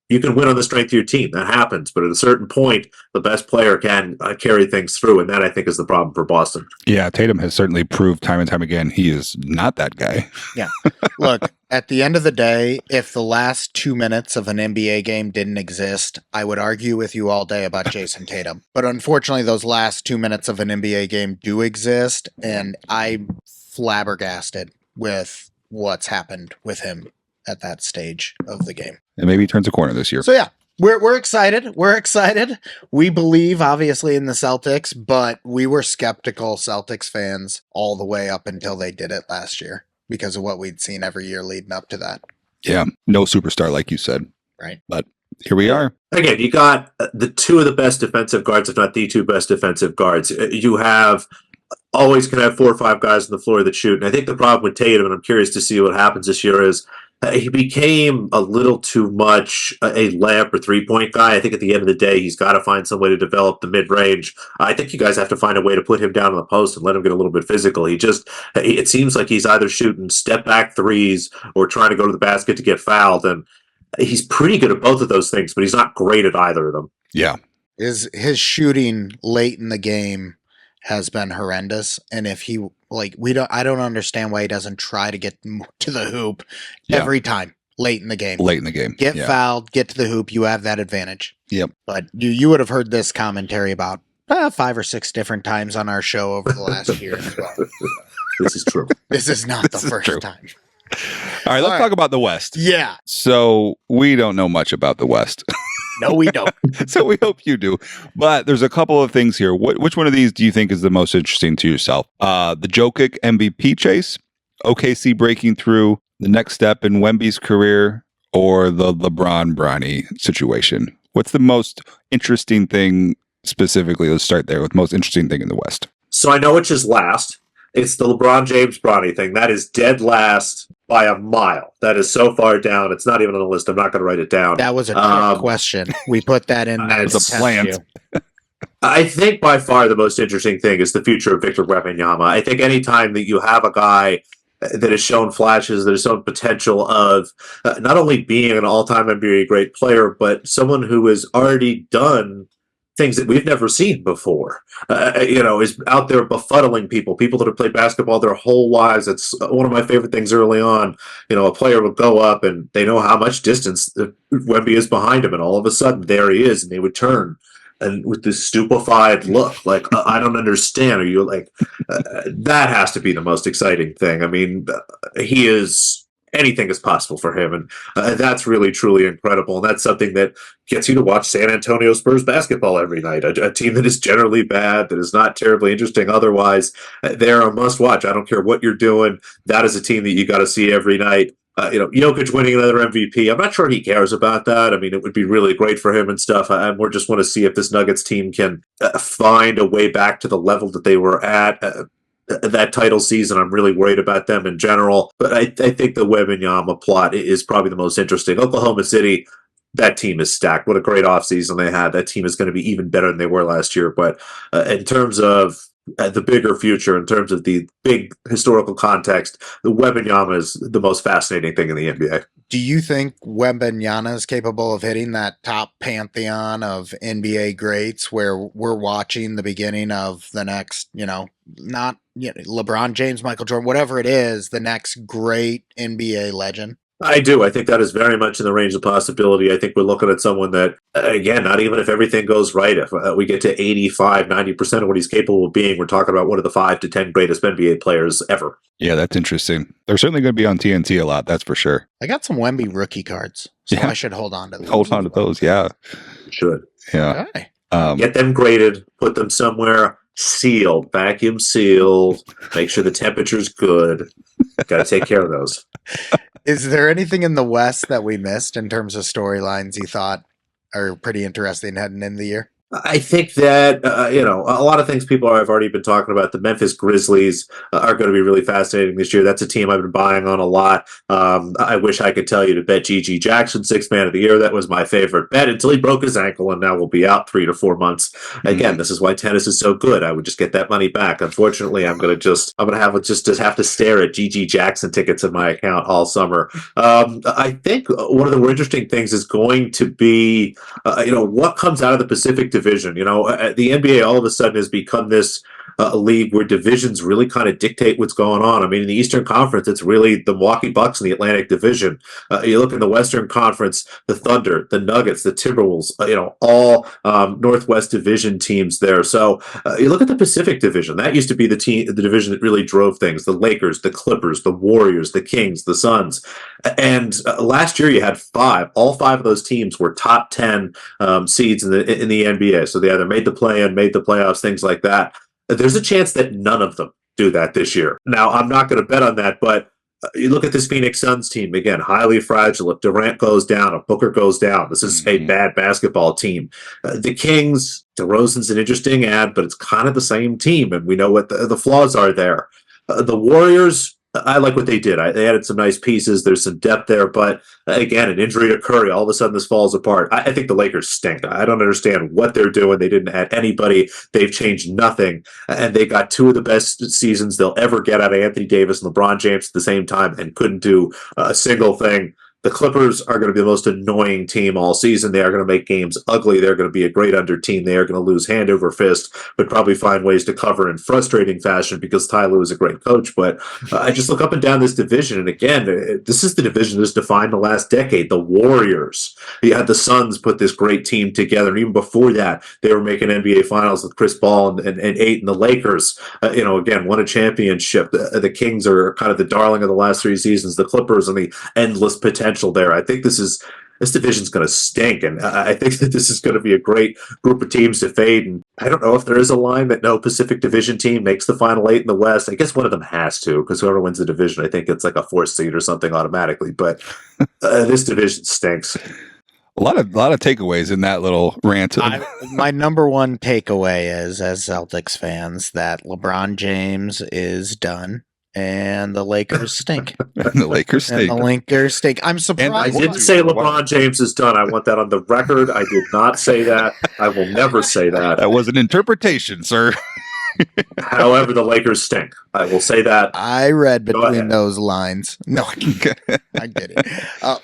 you can win on the strength of your team. That happens. But at a certain point, the best player can carry things through. And that, I think, is the problem for Boston. Yeah, Tatum has certainly proved time and time again he is not that guy. Yeah. Look, at the end of the day, if the last 2 minutes of an NBA game didn't exist, I would argue with you all day about Jason Tatum. But unfortunately, those last 2 minutes of an NBA game do exist. And I'm flabbergasted with what's happened with him at that stage of the game. And maybe he turns a corner this year. So yeah, we're excited. We're excited. We believe obviously in the Celtics, but we were skeptical Celtics fans all the way up until they did it last year because of what we'd seen every year leading up to that. Yeah, no superstar like you said. Right. But here we are. Again, you got the two of the best defensive guards, if not the two best defensive guards. You have always can have 4 or 5 guys on the floor that shoot. And I think the problem with Tatum, and I'm curious to see what happens this year, is he became a little too much a layup or three-point guy. I think at the end of the day, he's got to find some way to develop the mid-range. I think you guys have to find a way to put him down on the post and let him get a little bit physical. It seems like he's either shooting step-back threes or trying to go to the basket to get fouled. And he's pretty good at both of those things, but he's not great at either of them. Yeah. His shooting late in the game has been horrendous. And if he I don't understand why he doesn't try to get to the hoop every time late in the game. Get fouled, get to the hoop. You have that advantage. Yep. But you would have heard this commentary about 5 or 6 different times on our show over the last year as well. This is true. This is not the first time. All right, let's talk about the West. Yeah. So we don't know much about the West. No, we don't. So we hope you do. But there's a couple of things here. Which one of these do you think is the most interesting to yourself? The Jokic MVP chase, OKC breaking through, the next step in Wemby's career, or the LeBron Bronny situation? What's the most interesting thing specifically? Let's start there with most interesting thing in the West. So I know which is last. It's the LeBron James Bronny thing. That is dead last by a mile. That is so far down. It's not even on the list. I'm not going to write it down. That was a trick question. We put that in there. It's a plan. I think by far the most interesting thing is the future of Victor Wembanyama. I think anytime that you have a guy that has shown flashes, that has shown potential of not only being an all-time NBA great player, but someone who has already done things that we've never seen before, is out there befuddling people that have played basketball their whole lives. It's one of my favorite things early on. A player would go up and they know how much distance Wemby is behind him, and all of a sudden there he is, and they would turn. And with this stupefied look, like, I don't understand. Are you like, that has to be the most exciting thing. I mean, he is anything is possible for him. And that's really, truly incredible. And that's something that gets you to watch San Antonio Spurs basketball every night. A team that is generally bad, that is not terribly interesting otherwise. They're a must watch. I don't care what you're doing. That is a team that you got to see every night. Jokic winning another MVP. I'm not sure he cares about that. I mean, it would be really great for him and stuff. I more just want to see if this Nuggets team can find a way back to the level that they were at. That title season, I'm really worried about them in general. But I think the Wembanyama plot is probably the most interesting. Oklahoma City, that team is stacked. What a great offseason they had. That team is going to be even better than they were last year. But in terms of the bigger future, in terms of the big historical context, the Wembanyama is the most fascinating thing in the NBA. Do you think Wembanyama is capable of hitting that top pantheon of NBA greats where we're watching the beginning of the next, not LeBron James, Michael Jordan, whatever it is, the next great NBA legend? I do. I think that is very much in the range of possibility. I think we're looking at someone that, again, not even if everything goes right, if we get to 85, 90% of what he's capable of being, we're talking about one of the 5 to 10 greatest NBA players ever. Yeah, that's interesting. They're certainly going to be on TNT a lot, that's for sure. I got some Wemby rookie cards, so I should hold on to those. Hold on to those, yeah. Should. Yeah. Okay. Get them graded, put them somewhere sealed, vacuum sealed, make sure the temperature's good. Got to take care of those. Is there anything in the West that we missed in terms of storylines you thought are pretty interesting heading into the year? I think that, a lot of things people have already been talking about. The Memphis Grizzlies are going to be really fascinating this year. That's a team I've been buying on a lot. I wish I could tell you to bet GG Jackson 6th man of the year. That was my favorite bet until he broke his ankle and now will be out 3 to 4 months. Again, this is why tennis is so good. I would just get that money back. Unfortunately, I'm going to have to stare at GG Jackson tickets in my account all summer. I think one of the more interesting things is going to be, what comes out of the Pacific Division. The NBA all of a sudden has become this league where divisions really kind of dictate what's going on. I mean, in the Eastern Conference, it's really the Milwaukee Bucks in the Atlantic Division. You look in the Western Conference, the Thunder, the Nuggets, the Timberwolves, all Northwest Division teams there. So you look at the Pacific Division. That used to be the division that really drove things. The Lakers, the Clippers, the Warriors, the Kings, the Suns. And last year you had 5. All 5 of those teams were top 10 seeds in the NBA. So they either made the play-in, made the playoffs, things like that. There's a chance that none of them do that this year. Now, I'm not going to bet on that, but you look at this Phoenix Suns team, again, highly fragile. If Durant goes down, if Booker goes down, this is a bad basketball team. The Kings, DeRozan's an interesting ad, but it's kind of the same team, and we know what the flaws are there. The Warriors, I like what they did. They added some nice pieces. There's some depth there, but again, an injury to Curry, all of a sudden this falls apart. I think the Lakers stink. I don't understand what they're doing. They didn't add anybody. They've changed nothing, and they got 2 of the best seasons they'll ever get out of Anthony Davis and LeBron James at the same time and couldn't do a single thing. The Clippers are going to be the most annoying team all season. They are going to make games ugly. They're going to be a great under team. They are going to lose hand over fist, but probably find ways to cover in frustrating fashion because Ty Lue is a great coach. But I just look up and down this division, and again, this is the division that's defined the last decade. The Warriors. You had the Suns put this great team together, and even before that, they were making NBA Finals with Chris Paul and 8, and the Lakers, again, won a championship. The Kings are kind of the darling of the last 3 seasons. The Clippers and the endless potential there. I think this division's going to stink, and I think that this is going to be a great group of teams to fade. And I don't know if there is a line that no Pacific Division team makes the final 8 in the West. I guess one of them has to, because whoever wins the division, I think it's like a 4th seed or something automatically. But this division stinks. A lot of takeaways in that little rant. My number one takeaway is, as Celtics fans, that LeBron James is done. And the Lakers stink. The Lakers stink. I'm surprised. And I didn't say LeBron James is done. I want that on the record. I did not say that. I will never say that. That was an interpretation, sir. However, the Lakers stink. I will say that. I read between those lines. No, I get it.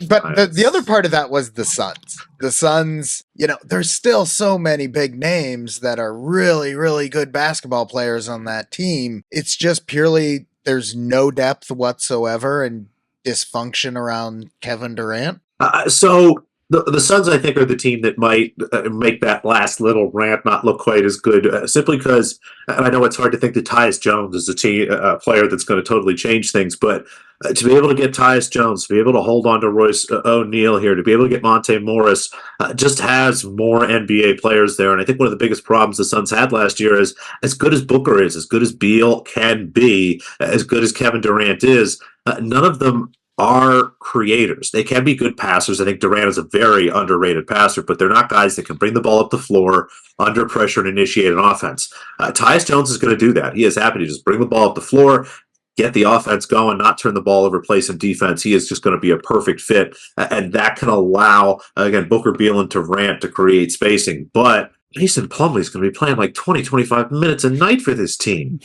But the other part of that was the Suns. The Suns, there's still so many big names that are really, really good basketball players on that team. It's just purely there's no depth whatsoever and dysfunction around Kevin Durant. So The Suns, I think, are the team that might make that last little rant not look quite as good, simply because, and I know it's hard to think that Tyus Jones is a player that's going to totally change things, but to be able to get Tyus Jones, to be able to hold on to Royce O'Neal here, to be able to get Monte Morris, just has more NBA players there. And I think one of the biggest problems the Suns had last year is, as good as Booker is, as good as Beal can be, as good as Kevin Durant is, none of them are creators. They can be good passers. I think Durant is a very underrated passer, but they're not guys that can bring the ball up the floor under pressure and initiate an offense. Tyus Jones is going to do that. He is happy to just bring the ball up the floor, get the offense going, not turn the ball over, play some defense. He is just going to be a perfect fit, and that can allow, again, Booker, Beal, and Durant to create spacing. But Mason Plumlee is going to be playing like 20, 25 minutes a night for this team.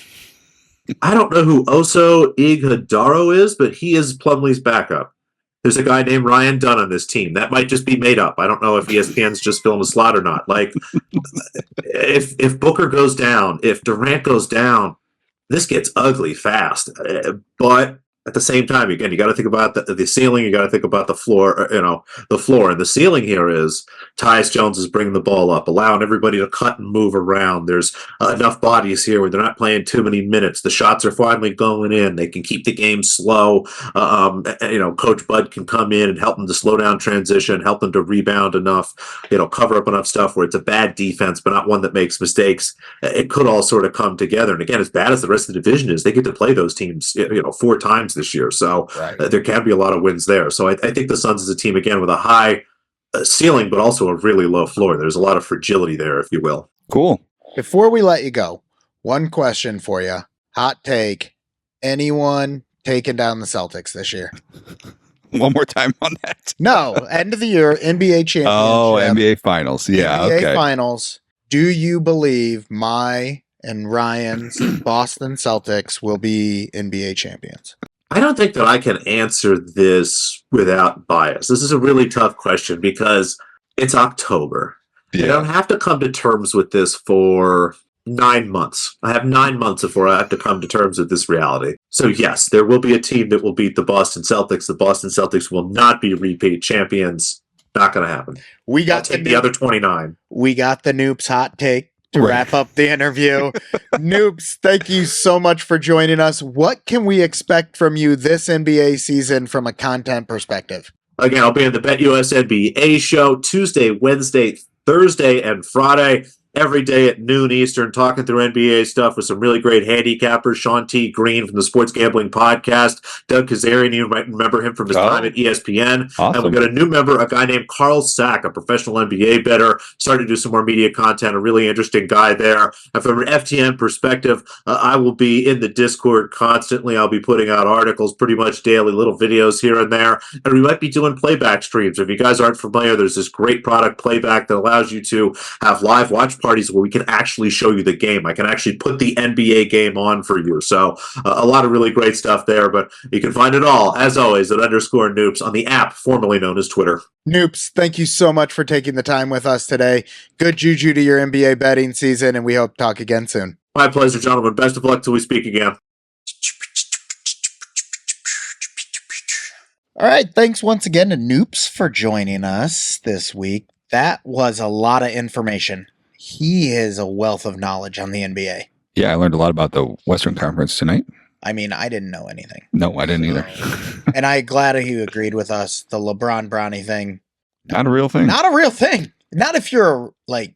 I don't know who Oso Iguodaro is, but he is Plumlee's backup. There's a guy named Ryan Dunn on this team. That might just be made up. I don't know if ESPN's just filling a slot or not. Like, if Booker goes down, if Durant goes down, this gets ugly fast. But at the same time, again, you got to think about the ceiling. You got to think about the floor. The floor and the ceiling here is Tyus Jones is bringing the ball up, allowing everybody to cut and move around. There's enough bodies here where they're not playing too many minutes. The shots are finally going in. They can keep the game slow. Coach Bud can come in and help them to slow down transition, help them to rebound enough, cover up enough stuff where it's a bad defense, but not one that makes mistakes. It could all sort of come together. And again, as bad as the rest of the division is, they get to play those teams, 4 times this year. So there can be a lot of wins there. So I think the Suns is a team, again, with a high ceiling, but also a really low floor. There's a lot of fragility there, if you will. Cool. Before we let you go, one question for you. Hot take. Anyone taking down the Celtics this year? One more time on that. No, end of the year, NBA championship. Oh, NBA Finals. Yeah, NBA okay. Finals. Do you believe my and Ryan's Boston Celtics will be NBA champions? I don't think that I can answer this without bias. This is a really tough question because it's October. Yeah. I don't have to come to terms with this for 9 months. I have 9 months before I have to come to terms with this reality. So yes, there will be a team that will beat the Boston Celtics. The Boston Celtics will not be repeat champions. Not going to happen. We got the other 29. We got the Noops hot take to wrap up the interview. Noops, thank you so much for joining us. What can we expect from you this NBA season from a content perspective? Again, I'll be on the BetUS NBA show Tuesday, Wednesday, Thursday, and Friday. Every day at noon Eastern, talking through NBA stuff with some really great handicappers. Sean T. Green from the Sports Gambling Podcast. Doug Kazarian, you might remember him from his time at ESPN. Awesome. And we've got a new member, a guy named Carl Sack, a professional NBA bettor. Started to do some more media content, a really interesting guy there. And from an FTN perspective, I will be in the Discord constantly. I'll be putting out articles pretty much daily, little videos here and there. And we might be doing playback streams. If you guys aren't familiar, there's this great product, Playback, that allows you to have live watch parties where we can actually show you the game. I can actually put the NBA game on for you. So a lot of really great stuff there, but you can find it all, as always, at _Noops on the app formerly known as Twitter. Noops, thank you so much for taking the time with us today. Good juju to your NBA betting season, and we hope to talk again soon. My pleasure, gentlemen. Best of luck till we speak again. All right. Thanks once again to Noops for joining us this week. That was a lot of information. He is a wealth of knowledge on the NBA. Yeah, I learned a lot about the Western Conference tonight. I mean, I didn't know anything. No, I didn't either. And I'm glad he agreed with us. The LeBron Brownie thing. Not a real thing. Not a real thing. Not if you're like,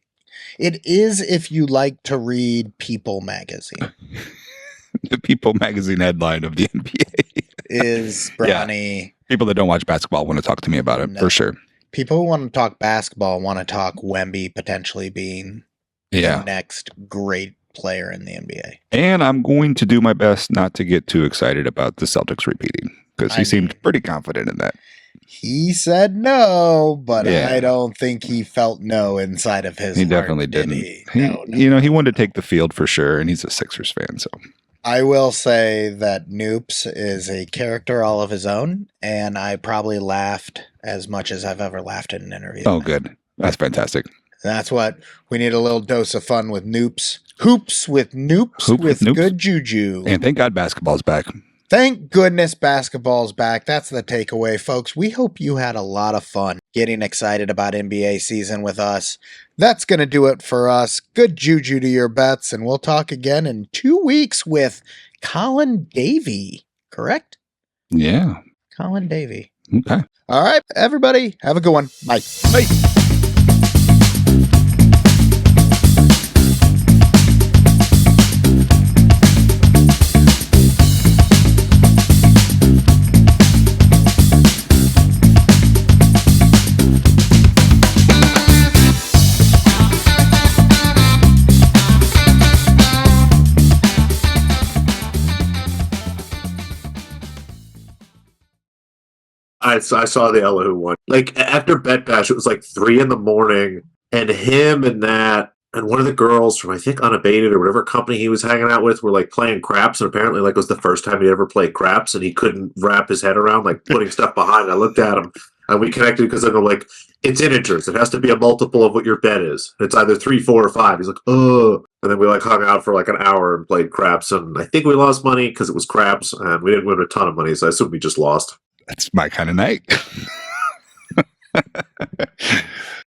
it is if you like to read People magazine. The People magazine headline of the NBA is Brownie. Yeah. People that don't watch basketball want to talk to me about it, for sure. People who want to talk basketball want to talk Wemby potentially being the next great player in the NBA. And I'm going to do my best not to get too excited about the Celtics repeating because he seemed pretty confident in that. He said no, but I don't think he felt no inside of his heart. He definitely didn't. He wanted to take the field for sure, and he's a Sixers fan, so. I will say that Noops is a character all of his own, and I probably laughed as much as I've ever laughed in an interview. Oh, good. That's fantastic. That's what we need, a little dose of fun with Noops. Hoops with Noops with Noops. Good JuJu. And thank God basketball's back. Thank goodness basketball's back. That's the takeaway, folks. We hope you had a lot of fun getting excited about NBA season with us. That's going to do it for us. Good juju to your bets, and we'll talk again in 2 weeks with Colin Davey, correct? Yeah. Colin Davey. Okay. All right, everybody, have a good one. Bye. Bye. I saw the Ella Who one. Like after Bet Bash, it was like 3 a.m, and him and one of the girls from I think Unabated or whatever company he was hanging out with were like playing craps, and apparently like it was the first time he ever played craps, and he couldn't wrap his head around like putting stuff behind. I looked at him, and we connected because I'm like, it's integers. It has to be a multiple of what your bet is. It's either 3, 4, or 5. He's like, oh. And then we like hung out for like an hour and played craps, and I think we lost money because it was craps, and we didn't win a ton of money, so I assume we just lost. That's my kind of night.